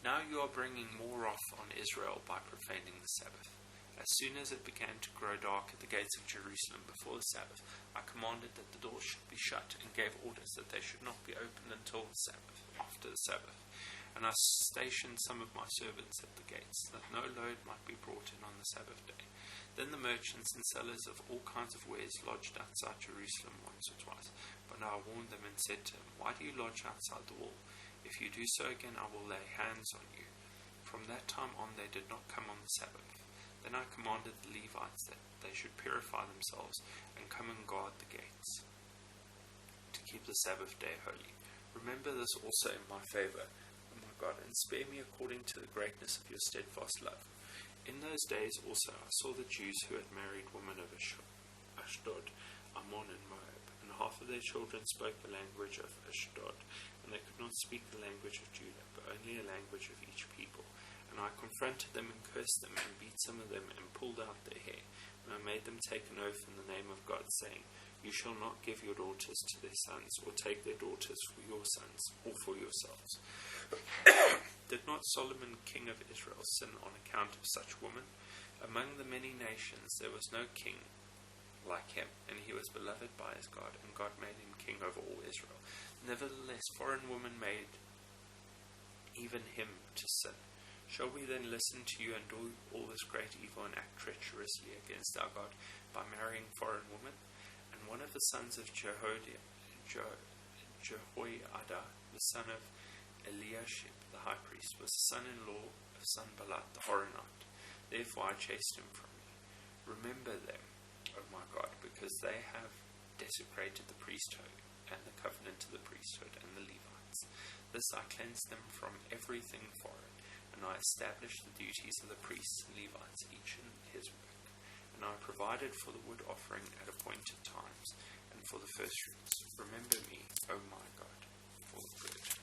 Speaker 1: Now you are bringing more wrath on Israel by profaning the Sabbath." As soon as it began to grow dark at the gates of Jerusalem before the Sabbath, I commanded that the doors should be shut and gave orders that they should not be opened until the Sabbath, after the Sabbath. And I stationed some of my servants at the gates, that no load might be brought in on the Sabbath day. Then the merchants and sellers of all kinds of wares lodged outside Jerusalem once or twice. But I warned them and said to them, "Why do you lodge outside the wall? If you do so again, I will lay hands on you." From that time on they did not come on the Sabbath. Then I commanded the Levites that they should purify themselves and come and guard the gates, to keep the Sabbath day holy. Remember this also in my favor, O my God, and spare me according to the greatness of your steadfast love. In those days also I saw the Jews who had married women of Ashdod, Ammon, and Moab, and half of their children spoke the language of Ashdod, and they could not speak the language of Judah, but only a language of each people. And I confronted them and cursed them and beat some of them and pulled out their hair. And I made them take an oath in the name of God, saying, "You shall not give your daughters to their sons, or take their daughters for your sons, or for yourselves." Did not Solomon, king of Israel, sin on account of such women? Among the many nations there was no king like him, and he was beloved by his God, and God made him king over all Israel. Nevertheless, foreign women made even him to sin. Shall we then listen to you and do all this great evil and act treacherously against our God by marrying foreign women? And one of the sons of Jehoiada, the son of Eliashib, the high priest, was the son-in-law of Sanballat the Horonite. Therefore I chased him from me. Remember them, O my God, because they have desecrated the priesthood and the covenant of the priesthood and the Levites. This I cleansed them from everything foreign, and I established the duties of the priests and Levites, each in his work. And I provided for the wood offering at appointed times, and for the firstfruits. Remember me, O my God, for the good.